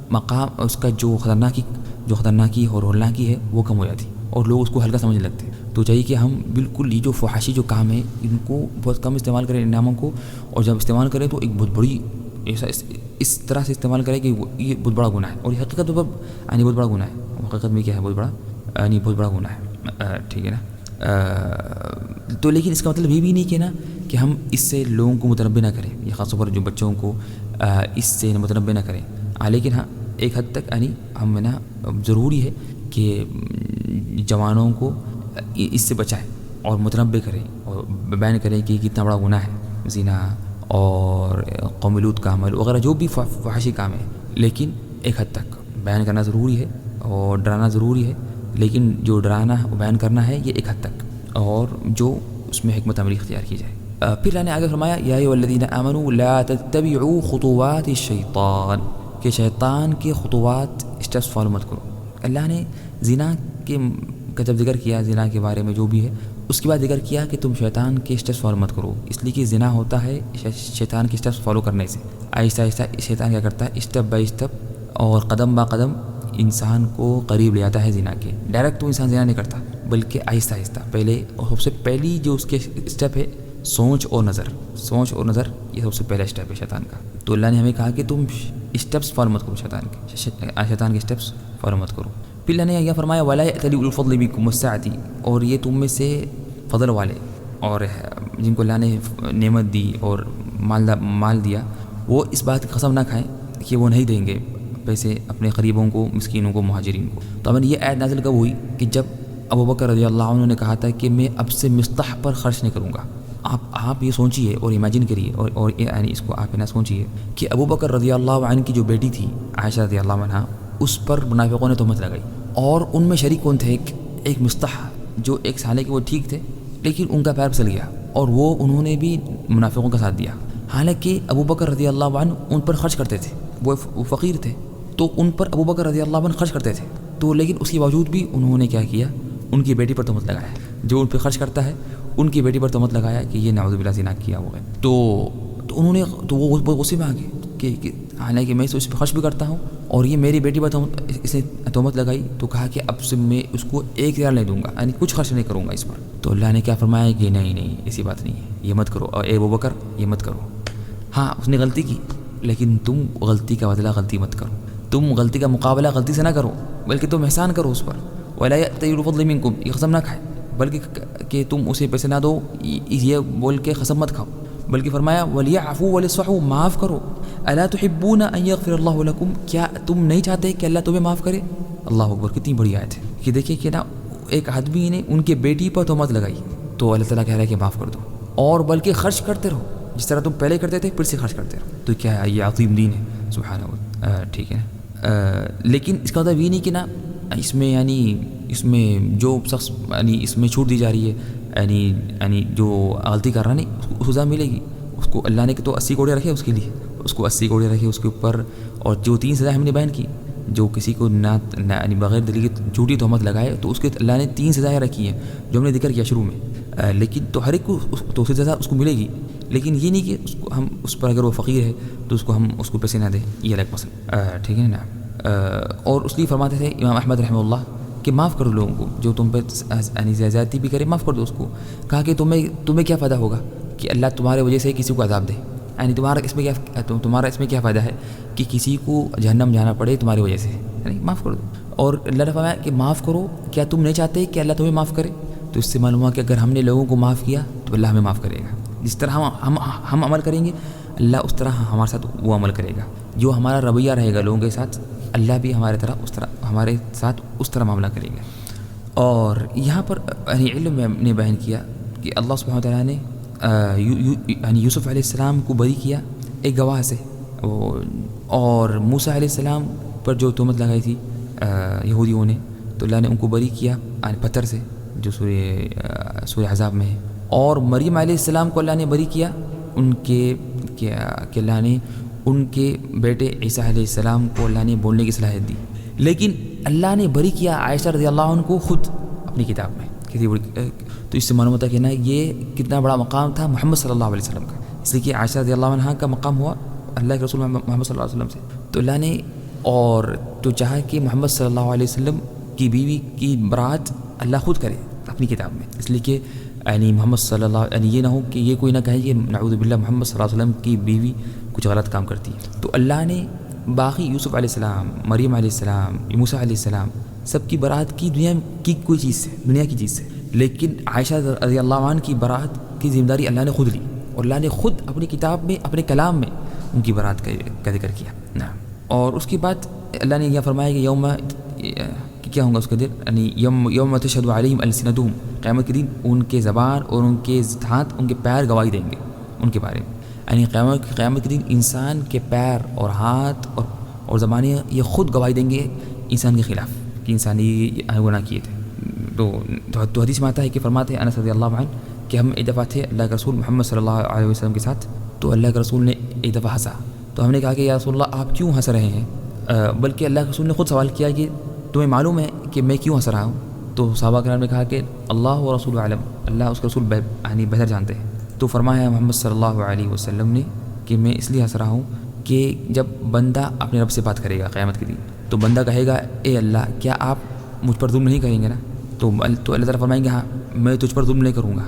مقام، اس کا جو خطرناکی اور ہولناکی ہے وہ کم ہو جاتی اور لوگ اس کو ہلکا سمجھنے لگتے. تو چاہیے کہ ہم بالکل یہ جو فحاشی جو کام ہے ان کو بہت کم استعمال کریں، ان ناموں کو، اور جب استعمال کریں تو ایک بہت بڑی اس طرح سے استعمال کریں کہ یہ بہت بڑا گناہ ہے. اور یہ حقیقت میں یعنی بہت بڑا گناہ ہے، حقیقت میں کیا ہے، بہت بڑا گناہ ہے، ٹھیک ہے نا. تو لیکن اس کا مطلب یہ بھی نہیں کہ نا کہ ہم اس سے لوگوں کو متنبع نہ کریں، یہ خاص طور پر جو بچوں کو اس سے متنبع نہ کریں. لیکن ہاں ایک حد تک یعنی ہم نا ضروری ہے کہ جوانوں کو اس سے بچائیں اور متنبع کریں اور بیان کریں کہ کتنا بڑا گناہ ہے زنا اور قوم لوط کا عمل وغیرہ جو بھی فحاشی کام ہے. لیکن ایک حد تک بیان کرنا ضروری ہے اور ڈرانا ضروری ہے، لیکن جو ڈرانا ہے بیان کرنا ہے یہ ایک حد تک، اور جو اس میں حکمت عملی اختیار کی جائے. پھر اللہ نے آگے فرمایا یا ایھا الذین آمنوا لا تتبعوا خطوات الشیطان، کہ شیطان کے خطوات اسٹیپس فالو مت کرو. اللہ نے زنا کا جب ذکر کیا، زنا کے بارے میں جو بھی ہے، اس کے بعد ذکر کیا کہ تم شیطان کے اسٹیپس فالو مت کرو، اس لیے کہ زنا ہوتا ہے شیطان کے اسٹیپس فالو کرنے سے. آہستہ آہستہ شیطان کیا کرتا ہے، اسٹیپ بائی اسٹیپ اور قدم با قدم انسان کو قریب لے آتا ہے زنا کے. ڈائریکٹ تو انسان زنا نہیں کرتا، بلکہ آہستہ آہستہ پہلے، اور سب سے پہلی جو اس کے اسٹیپ ہے سوچ اور نظر، یہ سب سے پہلا اسٹیپ ہے شیطان کا. تو اللہ نے ہمیں کہا کہ تم اسٹیپس فالو مت کرو، شیطان کے اسٹیپس فالو مت کرو. پھر اللہ نے یہ فرمایا وَلَا يَأْتَلِ أُولُو الْفَضْلِ مِنكُمْ وَالسَّعَةِ، اور یہ تم میں سے فضل والے اور جن کو اللہ نے نعمت دی اور مال دیا، وہ اس بات کی قسم نہ کھائیں کہ وہ نہیں دیں گے پیسے اپنے قریبوں کو، مسکینوں کو، مہاجرین کو. تو اب یہ آیت نازل کب ہوئی کہ جب ابو بکر رضی اللہ عنہ نے کہا تھا کہ میں اب سے مستح پر خرچ نہیں کروں گا. آپ یہ سوچیے اور امیجن کریے اور یعنی اس کو آپ نہ سوچیے کہ ابو بکر رضی اللہ عنہ کی جو بیٹی تھی عائشہ رضی اللہ عنہ، اس پر منافقوں نے تہمت لگائی، اور ان میں شریک کون تھے؟ ایک مستح جو ایک سالے کے وہ ٹھیک تھے، لیکن ان کا پیر پھسل گیا اور انہوں نے بھی منافقوں کا ساتھ دیا. حالانکہ ابو بکر رضی اللہ عنہ ان پر خرچ کرتے تھے، وہ فقیر تھے تو ان پر ابو بکر رضی اللہ عنہ خرچ کرتے تھے. تو لیکن اس کے باوجود بھی انہوں نے کیا کیا، ان کی بیٹی پر تہمت لگایا. جو ان پہ خرچ کرتا ہے ان کی بیٹی پر تہمت لگایا کہ یہ نعوذ باللہ زنا کیا ہوا ہے. تو انہوں نے تو وہ بہت غصے میں آ گئے کہ حالانکہ میں اس پہ خرچ بھی کرتا ہوں اور یہ میری بیٹی پر اس نے تہمت لگائی. تو کہا کہ اب سے میں اس کو ایک ریال نہیں دوں گا، یعنی کچھ خرچ نہیں کروں گا اس پر. تو اللہ نے کیا فرمایا کہ نہیں ایسی بات نہیں ہے، یہ مت کرو، اور اے ابو بکر یہ مت کرو. ہاں اس نے غلطی کی، لیکن تم غلطی کا بدلہ غلطی مت کرو، تم غلطی کا مقابلہ غلطی سے نہ کرو، بلکہ تم احسان کرو اس پر. وَلَا يَأْتَلِ أُولُو الْفَضْلِ مِنكُمْ، یہ قسم نہ کھائے، بلکہ کہ تم اسے پیسے نہ دو یہ بول کے قسم مت کھاؤ، بلکہ فرمایا وَلْيَعْفُوا وَلْيَصْفَحُوا، معاف کرو. أَلَا تُحِبُّونَ أَن يَغْفِرَ اللَّهُ لَكُمْ، کیا تم نہیں چاہتے کہ اللہ تمہیں معاف کرے؟ اللہ اکبر، کتنی بڑی آیت ہے کہ دیکھیں کہ نا ایک آدمی نے ان کے بیٹی پر تہمت لگائی تو اللہ تعالیٰ کہہ رہا ہے کہ معاف کر دو، اور بلکہ خرچ کرتے رہو جس طرح تم پہلے کرتے تھے، پھر سے خرچ کرتے رہو. تو کیا ہے، یہ عظیم دین ہے سبحان اللہ، ٹھیک ہے نا. لیکن اس کا مطلب یہ نہیں کہ نا اس میں جو شخص اس میں چھوٹ دی جا رہی ہے، یعنی جو غلطی کر رہا نہیں اس کو سزا ملے گی، اس کو اللہ نے تو 80 کوڑے رکھے اس کے لیے، اس کو 80 کوڑے رکھے اس کے اوپر، اور جو 3 سزائیں ہم نے بیان کی، جو کسی کو یعنی بغیر دلیل کی جھوٹی تہمت لگائے تو اس کے اللہ نے 3 سزائیں رکھی ہیں جو ہم نے ذکر کیا شروع میں، لیکن تو ہر ایک کو تو اس سزا اس کو ملے گی، لیکن یہ نہیں کہ اس کو ہم اس پر اگر وہ فقیر ہے تو اس کو ہم اس کو پیسے نہ دیں، یہ الگ مسئلہ، ٹھیک ہے نا۔ اور اس لیے فرماتے تھے امام احمد رحمہ اللہ کہ معاف کرو لوگوں کو جو تم پہ یعنی زیادتی بھی کرے، معاف کر دو اس کو۔ کہا کہ تمہیں کیا فائدہ ہوگا کہ اللہ تمہارے وجہ سے کسی کو عذاب دے، یعنی تمہارا اس میں کیا فائدہ ہے کہ کسی کو جہنم جانا پڑے تمہاری وجہ سے، یعنی معاف کر دو۔ اور اللہ نے فرمایا کہ معاف کرو، کیا تم نہیں چاہتے کہ اللہ تمہیں معاف کرے؟ تو اس سے معلوم ہوا کہ اگر ہم نے لوگوں کو معاف کیا تو اللہ ہمیں معاف کرے گا، جس طرح ہم عمل کریں گے اللہ اس طرح ہمارے ساتھ وہ عمل کرے گا، جو ہمارا رویہ رہے گا لوگوں کے ساتھ اللہ بھی ہمارے ساتھ اس طرح معاملہ کرے گا۔ اور یہاں پر علم نے بیان کیا کہ اللہ سبحانہ وتعالیٰ نے یعنی یوسف علیہ السلام کو بری کیا ایک گواہ سے، اور موسیٰ علیہ السلام پر جو تہمت لگائی تھی یہودیوں نے تو اللہ نے ان کو بری کیا پتھر سے، جو سورہ احزاب میں ہے، اور مریم علیہ السلام کو اللہ نے بری کیا کہ اللہ نے ان کے بیٹے عیسیٰ علیہ السلام کو اللہ نے بولنے کی صلاحیت دی، لیکن اللہ نے بری کیا عائشہ رضی اللہ عنہ کو خود اپنی کتاب میں تو اس سے معلوم ہوتا ہے کہ نا یہ کتنا بڑا مقام تھا محمد صلی اللہ علیہ وسلم کا، اس لیے کہ عائشہ رضی اللہ عنہ کا مقام ہوا اللہ کے رسول محمد صلی اللہ علیہ وسلم سے، تو اللہ نے اور تو چاہا کہ محمد صلی اللہ علیہ وسلم کی بیوی کی برات اللہ خود کرے اپنی کتاب میں، اس لیے کہ یعنی محمد صلی اللہ یعنی یہ نہ ہو کہ یہ کوئی نہ کہے کہ نعوذ باللہ محمد صلی اللہ علیہ وسلم کی بیوی کچھ غلط کام کرتی ہے، تو اللہ نے باقی یوسف علیہ السلام، مریم علیہ السلام، موسیٰ علیہ السلام سب کی برات کی دنیا کی کوئی چیز سے، دنیا کی چیز سے، لیکن عائشہ رضی اللہ عنہ کی برات کی ذمہ داری اللہ نے خود لی، اور اللہ نے خود اپنی کتاب میں اپنے کلام میں ان کی برات کا ذکر کیا نا۔ اور اس کے بعد اللہ نے یہ فرمایا کہ یوم کیا ہوگا اس کے دن، یعنی یوم تشہد علیہم السنتہم، قیامت کے دن ان کے زبان اور ان کے ہاتھ ان کے پیر گواہی دیں گے ان کے بارے میں، یعنی قیامت کے دن انسان کے پیر اور ہاتھ اور زبانیں یہ خود گواہی دیں گے انسان کے خلاف کہ انسان یہ گناہ کیے تھے۔ تو حدیث میں آتا ہے کہ فرماتے ہیں انس رضی اللہ عنہ کہ ہم ایک دفعہ تھے اللہ کے رسول محمد صلی اللہ علیہ وسلم کے ساتھ، تو اللہ کے رسول نے ایک دفعہ ہنسا، تو ہم نے کہا کہ یا رسول اللہ آپ کیوں ہنس رہے ہیں؟ بلکہ اللہ کے رسول نے خود سوال کیا کہ تمہیں معلوم ہے کہ میں کیوں ہنس رہا ہوں؟ تو صحابہ کرام نے کہا کہ اللہ و رسول عالم، اللہ اس کے رسول یعنی بہتر جانتے ہیں۔ تو فرمایا محمد صلی اللہ علیہ وسلم نے کہ میں اس لیے ہنس رہا ہوں کہ جب بندہ اپنے رب سے بات کرے گا قیامت کے دن تو بندہ کہے گا اے اللہ کیا آپ مجھ پر ظلم نہیں کریں گے نا؟ تو اللہ تعالیٰ فرمائیں گے ہاں میں تجھ پر ظلم نہیں کروں گا۔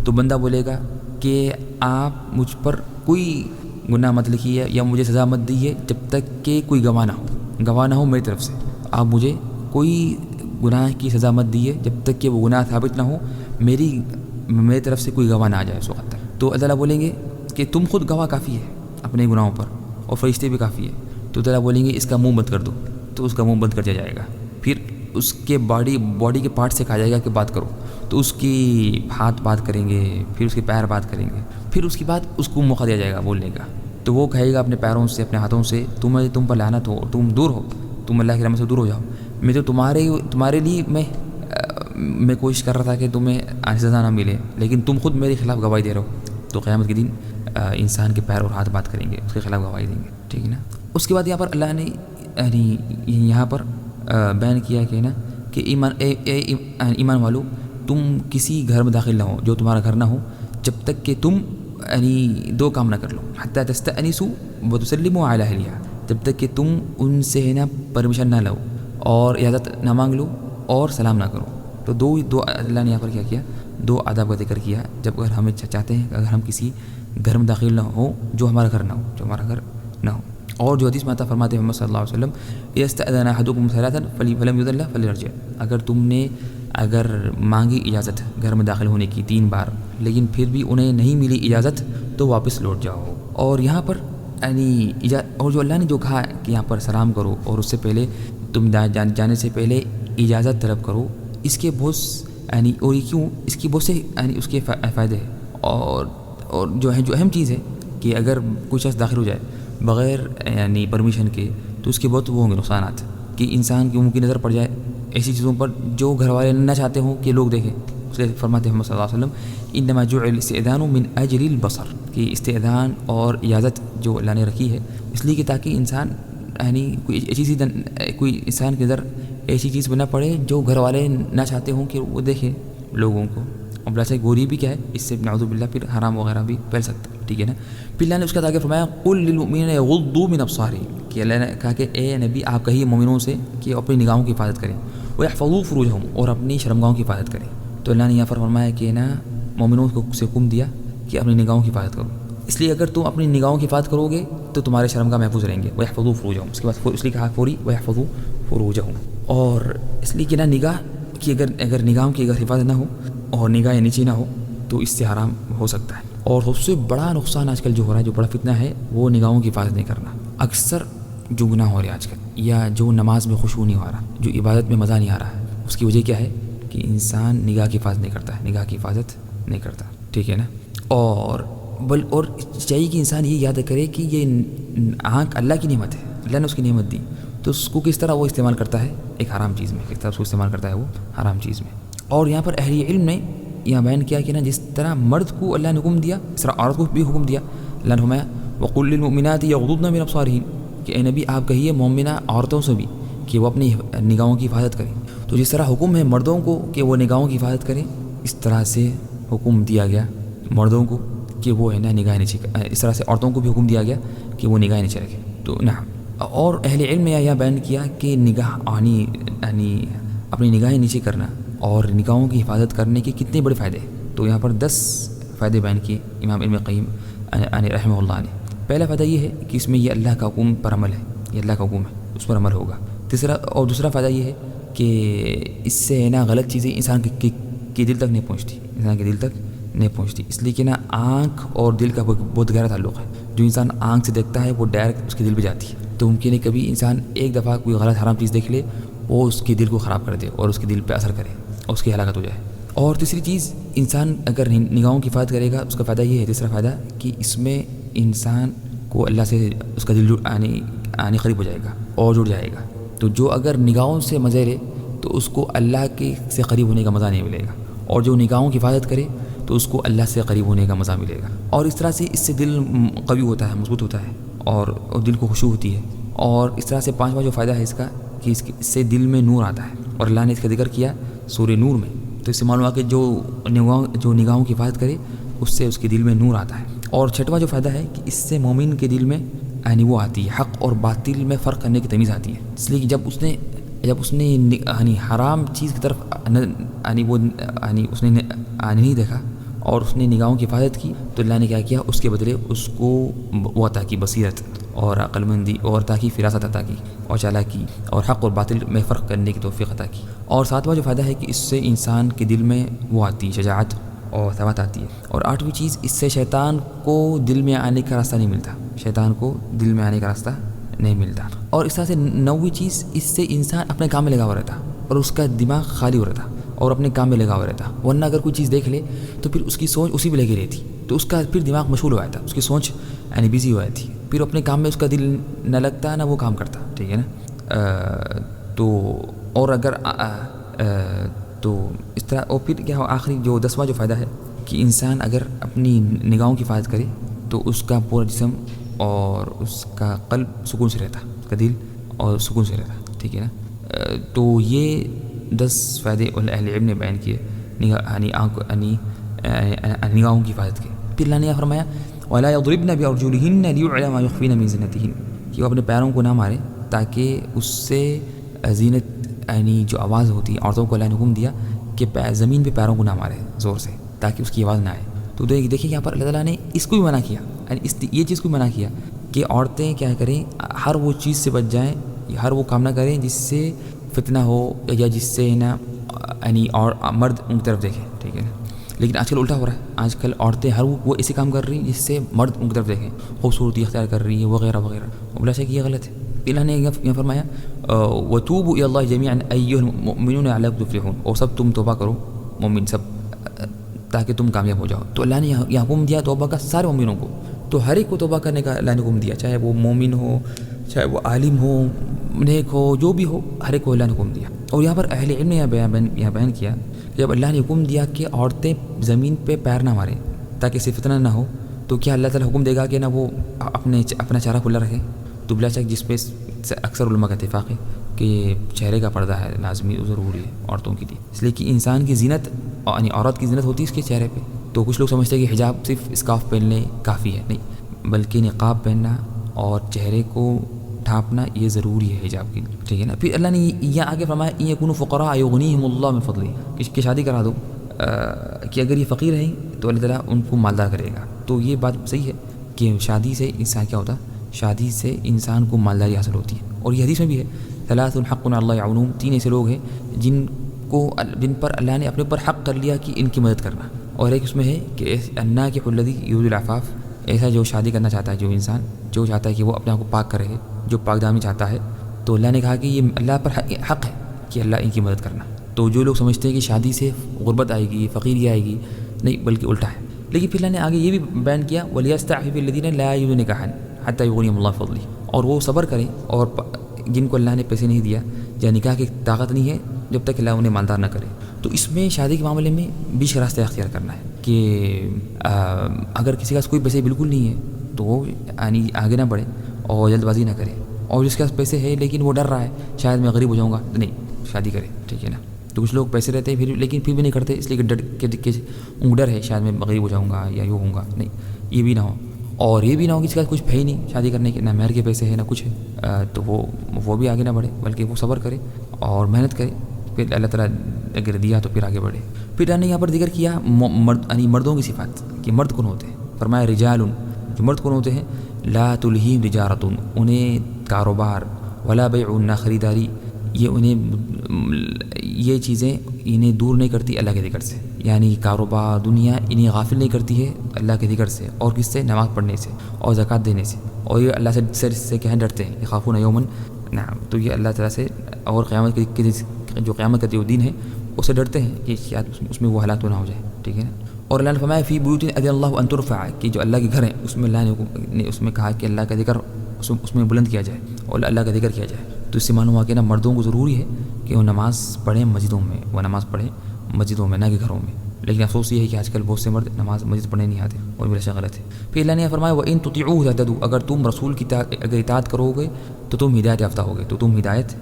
تو بندہ بولے گا کہ آپ مجھ پر کوئی گناہ مت لکھیے یا مجھے سزا مت دیجیے جب تک کہ کوئی گواہ نہ ہو میری طرف سے، آپ مجھے کوئی گناہ کی سزا مت دیجیے جب تک کہ وہ گناہ ثابت نہ ہو، میری طرف سے کوئی گواہ نہ آ جائے اس وقت تک۔ تو اللہ تعالیٰ بولیں گے کہ تم خود گواہ کافی ہے اپنے گناہوں پر، اور فرشتے بھی کافی ہے، تو تعالیٰ بولیں گے اس کا منہ بند کر دو، تو اس کا منہ بند کر دیا جائے گا، پھر اس کے باڈی کے پارٹ سے کہا جائے گا کہ بات کرو، تو اس کی ہاتھ بات کریں گے، پھر اس کے پیر بات کریں گے، پھر اس کے بعد اس کو موقع دیا جائے گا بولنے کا، تو وہ کہے گا اپنے پیروں سے اپنے ہاتھوں سے تم پر لعنت ہو، تم دور ہو، تم اللہ کی رحمت سے دور ہو جاؤ، میں تو تمہارے لیے میں کوشش کر رہا تھا کہ تمہیں سزا نہ ملے، لیکن تم خود میرے خلاف گواہی دے رہے ہو۔ تو قیامت کے دن انسان کے پیر اور ہاتھ بات کریں گے، اس کے خلاف گواہی دیں گے، ٹھیک ہے نا۔ اس کے بعد یہاں پر اللہ نے یہاں پر بیان کیا کہ نا کہ ایمان والو تم کسی گھر میں داخل نہ ہو جو تمہارا گھر نہ ہو جب تک کہ تم دو کام نہ کر لو، حتی تستأنسوا وتسلموا علی اہلہا، جب تک کہ تم ان سے نا پرمیشن نہ لو اور اجازت نہ مانگ لو اور سلام نہ کرو۔ تو دو اللہ نے یہاں پر کیا کیا، دو آداب کا ذکر کیا جب اگر ہمیں چاہتے ہیں اگر ہم کسی گھر میں داخل نہ ہو جو ہمارا گھر نہ ہو، اور جو حدیث میں آتا فرماتے ہیں محمد صلی اللہ علیہ وسلم یستأذن احدکم ثلاثا فلم یؤذن له فلیرجع، اگر مانگی اجازت گھر میں داخل ہونے کی 3 بار لیکن پھر بھی انہیں نہیں ملی اجازت تو واپس لوٹ جاؤ۔ اور یہاں پر اور جو اللہ نے جو کہا کہ یہاں پر سلام کرو اور اس سے پہلے تم جانے سے پہلے اجازت طلب کرو، اس کے بہت اور یہ کیوں اس کی بہت سے اس کے فائدے ہیں، اور جو اہم چیز ہے کہ اگر کوئی شخص داخل ہو جائے بغیر پرمیشن کے تو اس کے بہت وہ ہوں گے نقصانات، کہ انسان کی ممکن نظر پڑ جائے ایسی چیزوں پر جو گھر والے نہ چاہتے ہوں کہ لوگ دیکھیں، اس لیے فرماتے ہیں محمد صلی اللہ علیہ وسلم انما جعل الاستئذان من اجل البصر، کہ استئذان اور اجازت جو اللہ نے رکھی ہے اس لیے کہ تاکہ انسان یعنی کوئی انسان کے اندر ایسی چیز بنا پڑے جو گھر والے نہ چاہتے ہوں کہ وہ دیکھے لوگوں کو، اور بلا سے گوری بھی کیا ہے اس سے نعوذ باللہ پھر حرام وغیرہ بھی پھیل سکتا ہے، ٹھیک ہے نا۔ پھر اللہ نے اس کا آگے فرمایا قل للمؤمنین یغضوا من ابصارہم، کہ اللہ نے کہا کہ اے نبی آپ کہیے مومنوں سے کہ اپنی نگاہوں کی حفاظت کریں، ویحفظوا فروجہم، اور اپنی شرمگاہوں کی حفاظت کریں۔ تو اللہ نے یہاں پر فرمایا کہ نا مومنوں کو سے حکم دیا کہ اپنی نگاہوں کی حفاظت کرو، اس لیے اگر تم اپنی نگاہوں کی حفاظت کرو گے تو تمہارے شرمگاہ محفوظ رہیں گے۔ ویحفظوا فروجہم، اس کے بعد اس لیے کہا فوری ویحفظوا فروجہم، اور اس لیے کہ نا نگاہ کی اگر نگاہوں کی اگر حفاظت نہ ہو اور نگاہ نیچی نہ ہو تو اس سے حرام ہو سکتا ہے۔ اور سب سے بڑا نقصان آج کل جو ہو رہا ہے، جو بڑا فتنہ ہے، وہ نگاہوں کی حفاظت نہیں کرنا۔ اکثر جو گناہ ہو رہے ہیں آج کل، یا جو نماز میں خشوع نہیں ہو رہا، جو عبادت میں مزہ نہیں آ رہا ہے، اس کی وجہ کیا ہے کہ انسان نگاہ کی حفاظت نہیں کرتا ہے، نگاہ کی حفاظت نہیں کرتا، ٹھیک ہے نا۔ اور چاہیے کہ انسان یہ یاد کرے کہ یہ آنکھ اللہ کی نعمت ہے، اللہ نے اس کی نعمت دی، تو اس کو کس طرح وہ استعمال کرتا ہے ایک حرام چیز میں، کس طرح اس کو استعمال کرتا ہے وہ حرام چیز میں۔ اور یہاں پر اہل علم نے یہاں بیان کیا کہ نا جس طرح مرد کو اللہ نے حکم دیا اس طرح عورت کو بھی حکم دیا۔ اللہ نے فرمایا وقل للمؤمنات یغضضن من ابصارهن، کہ اے نبی آپ کہیے مومنہ عورتوں سے بھی کہ وہ اپنی نگاہوں کی حفاظت کریں۔ تو جس طرح حکم ہے مردوں کو کہ وہ نگاہوں کی حفاظت کریں، اس طرح سے حکم دیا گیا مردوں کو کہ وہ ہے نا نگاہ نیچے، اس طرح سے عورتوں کو بھی حکم دیا گیا کہ وہ نگاہ نیچے رکھیں۔ تو نعم، اور اہل علم نے یہ بیان کیا کہ نگاہ یعنی اپنی نگاہیں نیچے کرنا اور نگاہوں کی حفاظت کرنے کے کتنے بڑے فائدے ہیں۔ تو یہاں پر 10 فائدے بیان کیے امام ابن قیم رحمہ اللہ نے۔ پہلا فائدہ یہ ہے کہ اس میں یہ اللہ کا حکم پر عمل ہے، یہ اللہ کا حکم ہے، اس پر عمل ہوگا۔ دوسرا فائدہ یہ ہے کہ اس سے نا غلط چیزیں انسان کے دل تک نہیں پہنچتی، انسان کے دل تک نہیں پہنچتی، اس لیے کہ نا آنکھ اور دل کا بہت گہرا تعلق ہے۔ جو انسان آنکھ سے دیکھتا ہے وہ ڈائریکٹ اس کے دل پہ جاتی ہے، تو ممکن ہے کبھی انسان ایک دفعہ کوئی غلط حرام چیز دیکھ لے، وہ اس کے دل کو خراب کر دے اور اس کے دل پہ اثر کرے اور اس کی ہلاکت ہو جائے۔ اور تیسری چیز، انسان اگر نگاہوں کی حفاظت کرے گا اس کا فائدہ یہ ہے، تیسرا فائدہ کہ اس میں انسان کو اللہ سے اس کا دل آنے قریب ہو جائے گا اور جڑ جائے گا۔ تو جو اگر نگاہوں سے مزے لے تو اس کو اللہ کے سے قریب ہونے کا مزہ نہیں ملے گا، اور جو نگاہوں کی حفاظت کرے تو اس کو اللہ سے قریب ہونے کا مزہ ملے گا۔ اور اس طرح سے اس سے دل قوی ہوتا ہے، مضبوط ہوتا ہے، اور دل کو خشوع ہوتی ہے۔ اور اس طرح سے پانچواں جو فائدہ ہے اس کا کہ اس سے دل میں نور آتا ہے، اور اللہ نے اس کا ذکر کیا سورہ نور میں، تو اس سے معلوم ہوا کہ جو نگاہوں کی حفاظت کرے اس سے اس کے دل میں نور آتا ہے۔ اور چھٹواں جو فائدہ ہے کہ اس سے مومن کے دل میں یعنی وہ آتی ہے حق اور باطل میں فرق کرنے کی تمیز آتی ہے، اس لیے کہ جب اس نے یعنی حرام چیز کی طرف اس نے نہیں دیکھا اور اس نے نگاہوں کی حفاظت کی، تو اللہ نے کیا کیا، اس کے بدلے اس کو وہ عطا کی بصیرت اور عقل مندی، اور عطا کی فراست عطا کی، اور چالاکی، اور حق اور باطل میں فرق کرنے کی توفیق عطا کی۔ اور ساتواں جو فائدہ ہے کہ اس سے انسان کے دل میں وہ آتی ہے شجاعت اور ثبات آتی ہے۔ اور آٹھویں چیز، اس سے شیطان کو دل میں آنے کا راستہ نہیں ملتا، شیطان کو دل میں آنے کا راستہ نہیں ملتا۔ اور اس طرح سے نویں چیز، اس سے انسان اپنے کام میں لگا ہوا رہتا اور اس کا دماغ خالی ہو رہتا اور اپنے کام میں لگا ہوا رہتا، ورنہ اگر کوئی چیز دیکھ لے تو پھر اس کی سوچ اسی پہ لگی رہتی، تو اس کا پھر دماغ مشغول ہو جاتا، اس کی سوچ یعنی بزی ہو جاتی، پھر اپنے کام میں اس کا دل نہ لگتا نہ وہ کام کرتا، ٹھیک ہے نا۔ تو اور اگر تو اس طرح، اور پھر کیا ہو، آخری جو 10واں جو فائدہ ہے کہ انسان اگر اپنی نگاہوں کی حفاظت کرے تو اس کا پورا جسم اور اس کا قلب سکون سے رہتا، اس کا دل اور سکون سے رہتا، ٹھیک ہے نا۔ تو یہ 10 فائدے اہل علم نے بیان کیے نگاہوں کی حفاظت کے۔ پھر اللہ نے فرمایا وَلَا يَضْرِبْنَ بِأَرْجُلِهِنَّ لِيُعْلَمَ مَا يُخْفِينَ مِن زِينَتِهِنَّ، کہ وہ اپنے پیروں کو نہ مارے تاکہ اس سے زینت یعنی جو آواز ہوتی ہے، عورتوں کو اللہ نے حکم دیا کہ زمین پہ پیروں کو نہ مارے زور سے تاکہ اس کی آواز نہ آئے۔ تو دیکھیں یہاں پر اللہ تعالیٰ نے اس کو بھی منع کیا، یعنی یہ چیز کو منع کیا کہ عورتیں کیا کریں، ہر وہ چیز سے بچ جائیں، ہر وہ کام نہ کریں جس سے فتنہ ہو یا جس سے نا یعنی اور مرد ان کی طرف دیکھیں، ٹھیک ہے نا۔ لیکن آج کل الٹا ہو رہا ہے، آج کل عورتیں ہر وہ ایسے کام کر رہی ہیں جس سے مرد ان کی طرف دیکھیں، خوبصورتی اختیار کر رہی ہے وغیرہ وغیرہ، بلا شک یہ غلط ہے۔ اللہ نے یہ فرمایا وَتُوبُوا إِلَى اللَّهِ جَمِيعًا أَيُّهَا الْمُؤْمِنُونَ لَعَلَّكُمْ تُفْلِحُونَ، اور سب تم توبہ کرو مومن سب تاکہ تم کامیاب ہو جاؤ۔ تو اللہ نے یہ حکم دیا توبہ کا سارے مومنوں کو، تو ہر ایک کو توبہ کرنے کا اللہ نے حکم دیا، چاہے وہ مومن ہو، چاہے وہ عالم ہو، نیک ہو، جو بھی ہو، ہر ایک کو اللہ نے حکم دیا۔ اور یہاں پر اہل علم نے بیان کیا کہ جب اللہ نے حکم دیا کہ عورتیں زمین پہ پیر نہ ماریں تاکہ اسے فتنہ نہ ہو، تو کیا اللہ تعالیٰ حکم دے گا کہ نہ وہ اپنا چہرہ کھلا رکھے؟ تو بلا شک جس پہ اکثر علماء کا اتفاق ہے کہ چہرے کا پردہ ہے لازمی ضروری ہے عورتوں کے لیے، اس لیے کہ انسان کی زینت یعنی عورت کی زینت ہوتی ہے اس کے چہرے پہ۔ تو کچھ لوگ سمجھتے ہیں کہ حجاب صرف اسکارف پہننے کافی ہے، نہیں بلکہ نقاب پہننا اور چہرے کو ڈھانپنا یہ ضروری ہے حجاب کے لیے، ٹھیک ہے نا۔ پھر اللہ نے یہاں آگے فرمایا ان یکونوا فقراء یغنیہم اللہ من فضلہ، کہ شادی کرا دو کہ اگر یہ فقیر ہیں تو اللہ تعالیٰ ان کو مالدار کرے گا۔ تو یہ بات صحیح ہے کہ شادی سے انسان کیا ہوتا ہے، شادی سے انسان کو مالداری حاصل ہوتی ہے، اور یہ حدیث میں بھی ہے ثلاث حق علی اللہ یعونہم، 3 ایسے لوگ ہیں جن پر اللہ نے اپنے اوپر حق کر لیا کہ ان کی مدد کرنا، اور ایک اس میں ہے کہ الناکح الذی یرید العفاف، ایسا جو شادی کرنا چاہتا ہے، جو انسان جو چاہتا ہے کہ وہ اپنے آپ کو پاک کرے، جو پاک دامنی چاہتا ہے، تو اللہ نے کہا کہ یہ اللہ پر حق ہے کہ اللہ ان کی مدد کرنا۔ تو جو لوگ سمجھتے ہیں کہ شادی سے غربت آئے گی، فقیری آئے گی، نہیں بلکہ الٹا ہے۔ لیکن پھر اللہ نے آگے یہ بھی بیان کیا وَلْيَسْتَعْفِفِ الَّذِينَ لَا يَجِدُونَ نِكَاحًا حَتَّىٰ يُغْنِيَهُمُ اللَّهُ مِن فَضْلِهِ، اور وہ صبر کریں، اور جن کو اللہ نے پیسے نہیں دیا یا نکاح کی طاقت نہیں ہے جب تک اللہ انہیں مالدار نہ کرے۔ تو اس میں شادی کے معاملے میں بیچ کا راستہ اختیار کرنا ہے کہ اگر کسی کے پاس کوئی پیسے بالکل نہیں ہے تو وہ یعنی آگے نہ بڑھے اور جلد بازی نہ کرے، اور جس کے پاس پیسے ہے لیکن وہ ڈر رہا ہے شاید میں غریب ہو جاؤں گا، تو نہیں شادی کرے، ٹھیک ہے نا۔ تو کچھ لوگ پیسے رہتے ہیں لیکن پھر بھی نہیں کرتے، اس لیے کہ ڈر ہے شاید میں غریب ہو جاؤں گا یا یوں ہوں گا، نہیں یہ بھی نہ ہو، اور یہ بھی نہ ہو کہ اس کے پاس کچھ ہے ہی نہیں شادی کرنے کے، نہ مہر کے پیسے ہے نہ کچھ ہے، تو وہ بھی آگے نہ بڑھے بلکہ وہ صبر کرے اور محنت کرے، پھر اللہ تعالیٰ اگر دیا تو پھر آگے بڑھے۔ پھر اللہ نے یہاں پر ذکر کیا یعنی مردوں کی صفات کہ مرد کون ہوتے ہیں، فرمایا رجال، جو مرد کون ہوتے ہیں، لا تلہیم تجارت، انہیں کاروبار، ولا بیع، نہ خریداری، یہ چیزیں انہیں دور نہیں کرتی اللہ کے ذکر سے، یعنی کاروبار دنیا انہیں غافل نہیں کرتی ہے اللہ کے ذکر سے، اور کس سے، نماز پڑھنے سے اور زکوٰۃ دینے سے، اور یہ اللہ سے کیا ڈرتے ہیں، یخافون یومن، نعم، تو یہ اللہ تعالیٰ سے اور قیامت کے جو قیامت کا جو دن ہے اس سے ڈرتے ہیں کہ شاید اس میں وہ ہلاک تو نہ ہو جائے، ٹھیک ہے نا۔ اور اللہ نے فرمایا فی بیوت اذن اللہ ان ترفع، کہ جو اللہ کے گھر ہیں اس میں اللہ نے اس میں کہا کہ اللہ کا ذکر اس میں بلند کیا جائے اور اللہ کا ذکر کیا جائے۔ تو اس سے معلوم ہوا کہ نا مردوں کو ضروری ہے کہ وہ نماز پڑھیں مسجدوں میں، نہ کہ گھروں میں، لیکن افسوس یہ ہے کہ آج کل بہت سے مرد نماز مسجد پڑھنے نہیں آتے، اور بلا شک غلط ہے۔ پھر اللہ نے فرمایا وَإِن تُطِيعُوهُ تَهْتَدُوا، اگر تم رسول کی اگر اطاعت کرو گے تو تم ہدایت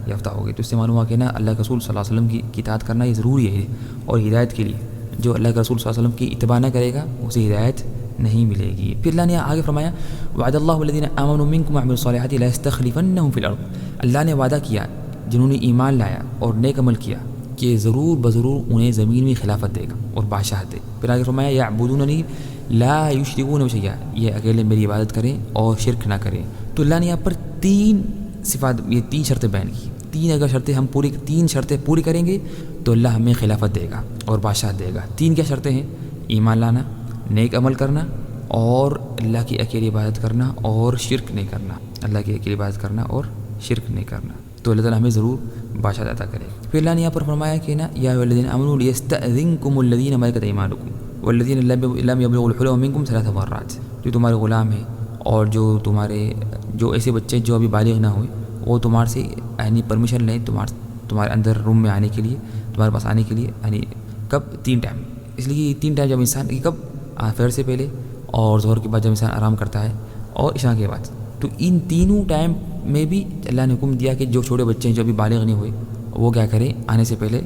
یافتہ ہوگے، تو اس سے معلوم ہوا کہ نا اللہ کے رسول صلی اللہ علیہ وسلم کی اطاعت کرنا یہ ضروری ہے، اور ہدایت کے لیے جو اللہ کے رسول صلی اللہ علیہ وسلم کی اتباع نہ کرے گا اسے ہدایت نہیں ملے گی۔ پھر اللہ نے آگے فرمایا وعد اللہ الذین آمنوا منکم وعملوا الصالحات لیستخلفنہم فی الارض، اللہ نے وعدہ کیا جنہوں نے ایمان لایا اور نیک عمل کیا کہ ضرور بضرور انہیں زمین میں خلافت دے گا اور بادشاہت دے۔ پھر آگے فرمایا یعبدوننی لا یشرکون بی شیئا، یہ اکیلے میری عبادت کریں اور شرک نہ کریں۔ تو اللہ نے یہاں پر 3 صفات، یہ 3 شرطیں بیان کی، 3 اگر شرطیں ہم 3 شرطیں پوری کریں گے تو اللہ ہمیں خلافت دے گا اور بادشاہت دے گا۔ 3 کیا شرطیں ہیں؟ ایمان لانا، نیک عمل کرنا، اور اللہ کی اکیلی عبادت کرنا اور شرک نہیں کرنا، اللہ کی اکیلی عبادت کرنا اور شرک نہیں کرنا، تو اللہ تعالیٰ ہمیں ضرور بادشاہت عطا کرے گا۔ پھر اللہ نے یہاں پر فرمایا کہ نا یا ایھا الذین آمنوا لیستأذنکم الذین ملکت ایمانکم والذین لم یبلغوا الحلم منکم 3 مرات، جو تمہارے غلام ہیں اور جو ایسے بچے جو ابھی بالغ نہ ہوئے وہ تمہارے سے یعنی پرمیشن لیں تمہارے اندر روم میں آنے کے لیے، تمہارے پاس آنے کے لیے، یعنی کب؟ 3 ٹائم، اس لیے 3 ٹائم جب انسان کب؟ فجر سے پہلے، اور ظہر کے بعد جب انسان آرام کرتا ہے، اور عشاء کے بعد۔ تو ان تینوں ٹائم میں بھی اللہ نے حکم دیا کہ جو چھوٹے بچے ہیں جو ابھی بالغ نہیں ہوئے وہ کیا کریں، آنے سے پہلے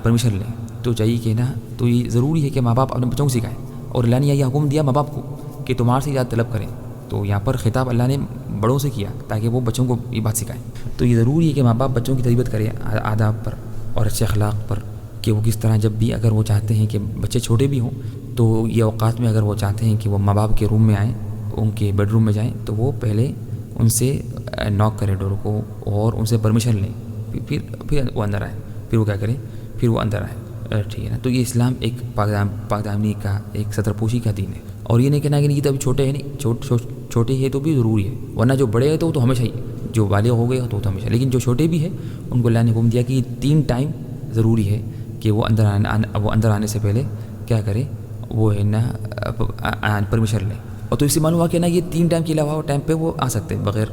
پرمیشن لیں۔ تو چاہیے کہ نا، تو یہ ضروری ہے کہ ماں باپ اپنے بچوں کو سکھائیں، اور اللہ نے یہ حکم دیا ماں باپ کو کہ تمہارے سے اجازت طلب کریں۔ تو یہاں پر خطاب اللہ نے بڑوں سے کیا تاکہ وہ بچوں کو یہ بات سکھائیں۔ تو یہ ضروری ہے کہ ماں باپ بچوں کی تربیت کریں آداب پر اور اچھے اخلاق پر، کہ وہ کس طرح جب بھی اگر وہ چاہتے ہیں کہ بچے چھوٹے بھی ہوں تو یہ اوقات میں اگر وہ چاہتے ہیں کہ وہ ماں باپ کے روم میں آئیں، ان کے بیڈ روم میں جائیں، تو وہ پہلے ان سے ناک کریں ڈور کو اور ان سے پرمیشن لیں، پھر وہ اندر آئیں، پھر وہ کیا کریں، پھر وہ اندر آئیں، ٹھیک ہے نا۔ تو یہ اسلام ایک پاک دامنی کا، ایک ستر پوشی کا دین ہے، اور یہ نہیں کہنا کہ یہ تو ابھی چھوٹے ہیں، نہیں، چھوٹے ہیں تو بھی ضروری ہے، ورنہ جو بڑے ہیں تو وہ تو ہمیشہ ہی، جو بالغ ہو گئے تو ہمیشہ، لیکن جو چھوٹے بھی ہیں ان کو اللہ نے حکم دیا کہ 3 ٹائم ضروری ہے کہ وہ اندر آنے سے پہلے کیا کرے، وہ ہے نا پرمیشن لیں۔ اور تو اس سے معلوم ہوا کہ نا یہ 3 ٹائم کے علاوہ ٹائم پہ وہ آ سکتے ہیں بغیر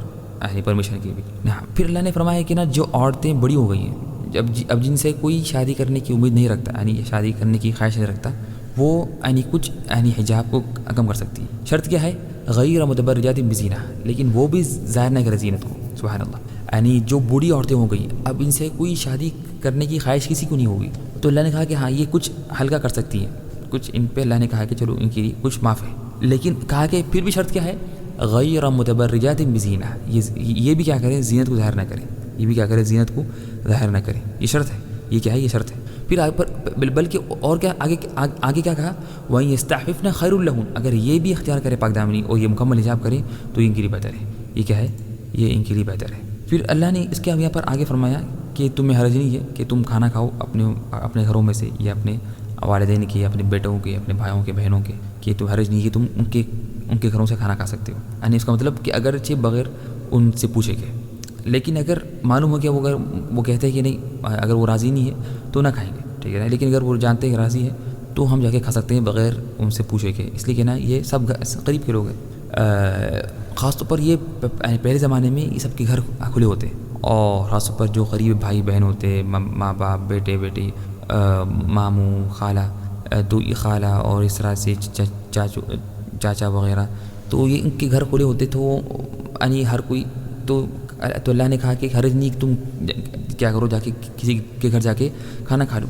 پرمیشن کے بھی نا۔ پھر اللہ نے فرمایا کہ نا جو عورتیں بڑی ہو گئی ہیں، اب جن سے کوئی شادی کرنے کی امید نہیں رکھتا، یعنی شادی کرنے کی خواہش نہیں رکھتا، وہ یعنی کچھ یعنی حجاب کو کم کر سکتی ہے۔ شرط کیا ہے؟ غیر متبرجات بزینہ، لیکن وہ بھی ظاہر نہ کرے زینت کو۔ سبحان اللہ، یعنی جو بوڑھی عورتیں ہو گئی، اب ان سے کوئی شادی کرنے کی خواہش کسی کو نہیں ہوگی، تو اللہ نے کہا کہ ہاں یہ کچھ ہلکا کر سکتی ہیں، کچھ ان پہ اللہ نے کہا کہ چلو ان کے لیے کچھ معاف ہے، لیکن کہا کہ پھر بھی شرط کیا ہے؟ غیر متبرجات بزینہ، یہ بھی کیا کرے؟ زینت کو ظاہر نہ کرے، یہ بھی کیا کرے؟ زینت کو ظاہر نہ کرے۔ یہ شرط ہے، یہ کیا ہے؟ یہ شرط ہے۔ پھر آگے پر بلکہ اور کیا آگے کیا کہا؟ وَإِن يَسْتَعْفِفْنَ خَيْرٌ لَهُنَّ، اگر یہ بھی اختیار کرے پاک دامنی اور یہ مکمل حجاب کرے تو ان کے لیے بہتر ہے۔ یہ کیا ہے؟ یہ ان کے لیے بہتر ہے۔ پھر اللہ نے اس کے یہاں پر آگے فرمایا کہ تمہیں حرج نہیں ہے کہ تم کھانا کھاؤ اپنے گھروں میں سے، یا اپنے والدین کے، اپنے بیٹوں کے، اپنے بھائیوں کے، بہنوں کے، کہ تم حرج نہیں ہے کہ تم ان کے گھروں سے کھانا کھا سکتے ہو۔ یعنی اس کا مطلب کہ اگرچہ بغیر ان سے پوچھے گئے، لیکن اگر معلوم ہو کہ وہ کہتے ہیں کہ نہیں، اگر وہ راضی نہیں ہے تو نہ کھائیں گے، ٹھیک ہے نا، لیکن اگر وہ جانتے ہیں کہ راضی ہے تو ہم جا کے کھا سکتے ہیں بغیر ان سے پوچھے کے، اس لیے کہ نا یہ سب قریب کے لوگ ہیں۔ خاص طور پر یہ پہلے زمانے میں یہ سب کے گھر کھلے ہوتے ہیں، اور خاص طور پر جو قریب بھائی بہن ہوتے، ماں باپ، بیٹے بیٹی، ماموں، خالہ، دوئی خالہ، اور اس طرح سے چاچا وغیرہ، تو یہ ان کے گھر کھلے ہوتے، تو یعنی ہر کوئی تو اللہ نے کہا کہ حرج نہیں کہ تم کیا کرو، جا کے کسی کے گھر جا کے کھانا کھا لو،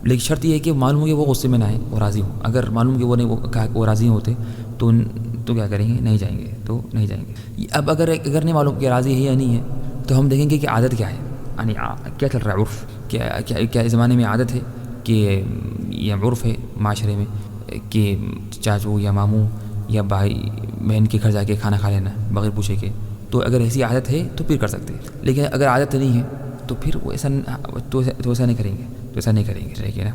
لیکن شرط یہ ہے کہ معلوم ہو کہ وہ غصے میں نہ آئے، وہ راضی ہوں۔ اگر معلوم کہ وہ نہیں، وہ کہا کہ وہ راضی ہوتے تو کیا کریں گے؟ نہیں جائیں گے، تو نہیں جائیں گے۔ اب اگر نہیں معلوم کہ راضی ہے یا نہیں ہے، تو ہم دیکھیں گے کہ عادت کیا ہے، یعنی کیا چل رہا ہے، عرف کیا اس زمانے میں عادت ہے کہ یہ عرف ہے معاشرے میں کہ چاچو یا ماموں یا بھائی بہن کے گھر جا کے کھانا کھا لینا بغیر پوچھے کے، تو اگر ایسی عادت ہے تو پھر کر سکتے ہیں، لیکن اگر عادت نہیں ہے تو پھر وہ ایسا نہیں کریں گے، ٹھیک ہے نا۔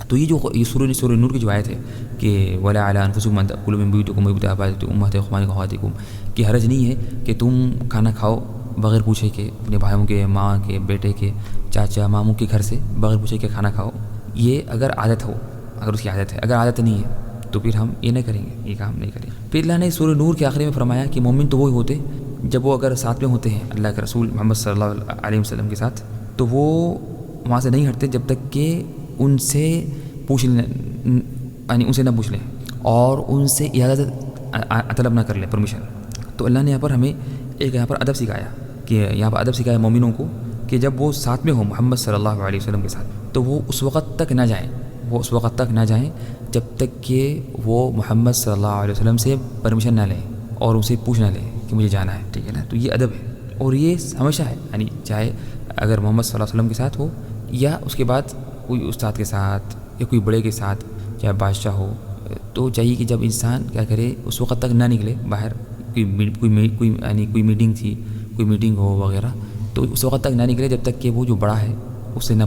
تو یہ جو سورہ نور کی جو آیت ہے کہ وَلَا عَلَىٰ أَنفُسِكُمْ أَن تَأْكُلُوا مِن بُيُوتِكُمْ وَبُيُوتِ آبَائِكُمْ وَأُمَّهَاتِكُمْ وَإِخْوَانِكُمْ وَأَخَوَاتِكُمْ، کہ حرج نہیں ہے کہ تم کھانا کھاؤ بغیر پوچھے کے، اپنے بھائیوں کے، ماں کے، بیٹے کے، چاچا ماموں کے گھر سے بغیر پوچھے کے کھانا کھاؤ، یہ اگر عادت ہو، اگر اس کی عادت ہے۔ اگر عادت نہیں ہے تو پھر ہم یہ نہیں کریں گے، یہ کام نہیں کریں گے۔ پھر اللہ نے سورہ نور کے آخری میں فرمایا کہ مومن تو وہی ہوتے جب وہ اگر ساتھ میں ہوتے ہیں اللہ کے رسول محمد صلی اللہ علیہ وسلم کے ساتھ، تو وہ وہاں سے نہیں ہٹتے جب تک کہ ان سے پوچھ لیں، یعنی ان سے نہ پوچھ لیں اور ان سے اجازت طلب نہ کر لیں، پرمیشن۔ تو اللہ نے یہاں پر ہمیں ایک یہاں پر ادب سکھایا، کہ یہاں پر ادب سکھایا مومنوں کو کہ جب وہ ساتھ میں ہوں محمد صلی اللہ علیہ وسلم کے ساتھ، تو وہ اس وقت تک نہ جائیں جب تک کہ وہ محمد صلی اللہ علیہ وسلم سے پرمیشن نہ لیں اور اسے پوچھ نہ لیں کہ مجھے جانا ہے، ٹھیک ہے نا۔ تو یہ ادب ہے، اور یہ ہمیشہ ہے، یعنی چاہے اگر محمد صلی اللہ علیہ وسلم کے ساتھ ہو یا اس کے بعد کوئی استاد کے ساتھ یا کوئی بڑے کے ساتھ، چاہے بادشاہ ہو، تو چاہیے کہ جب انسان کیا کرے اس وقت تک نہ نکلے باہر، کوئی میٹنگ تھی، کوئی میٹنگ ہو وغیرہ، تو اس وقت تک نہ نکلے جب تک کہ وہ جو بڑا ہے اس سے نہ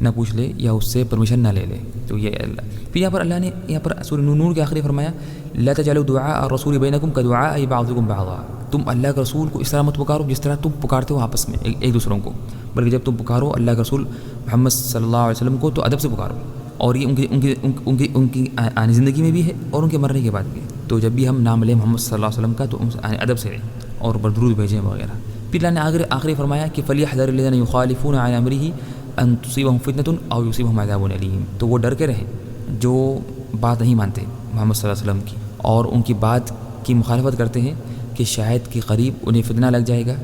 پوچھ لے یا اس سے پرمیشن نہ لے لے۔ تو یہ اللہ پھر یہاں پر اللہ نے یہاں پر سورہ نور کے آخری فرمایا لا تجعلوا دعاء الرسول بینکم کدعاء بعضکم بعضا، تم اللہ کے رسول کو اس طرح مت پکارو جس طرح تم پکارتے ہو آپس میں ایک دوسروں کو، بلکہ جب تم پکارو اللہ کے رسول محمد صلی اللہ علیہ وسلم کو تو ادب سے پکارو، اور یہ ان کی آنے زندگی میں بھی ہے اور ان کے مرنے کے بعد بھی۔ تو جب بھی ہم نام لیں محمد صلی اللہ علیہ وسلم کا تو ادب سے لیں اور درود بھیجیں وغیرہ۔ پھر اللہ نے آخری فرمایا کہ فَلْيَحْذَرِ الَّذِينَ يُخَالِفُونَ عَنْ أَمْرِهِ أَن تُصِيبَهُمْ فِتْنَةٌ أَوْ يُصِيبَهُمْ عَذَابٌ أَلِيمٌ، تو وہ ڈر کے رہیں جو بات نہیں مانتے محمد صلی اللہ علیہ وسلم کی اور ان کی بات کی مخالفت کرتے ہیں، کہ شاید کہ قریب انہیں فتنہ لگ جائے گا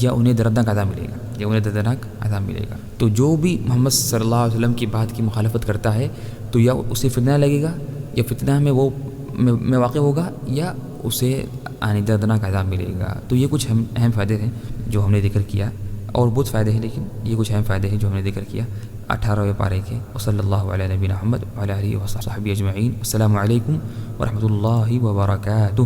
یا انہیں دردناک عذاب ملے گا۔ تو جو بھی محمد صلی اللہ علیہ وسلم کی بات کی مخالفت کرتا ہے تو یا اسے فتنہ لگے گا یا فتنہ میں واقع ہوگا یا اسے دردناک عذاب ملے گا۔ تو یہ کچھ اہم فائدے ہیں جو ہم نے ذکر کیا، اور بہت فائدے ہیں لیکن یہ کچھ اہم فائدے ہیں جو ہم نے ذکر کیا 18ویں پارے کے۔ وصلی اللہ علیہ نبینا محمد وعلی آلہ وصحبہ اجمعین۔ السلام علیکم ورحمۃ اللہ وبرکاتہ۔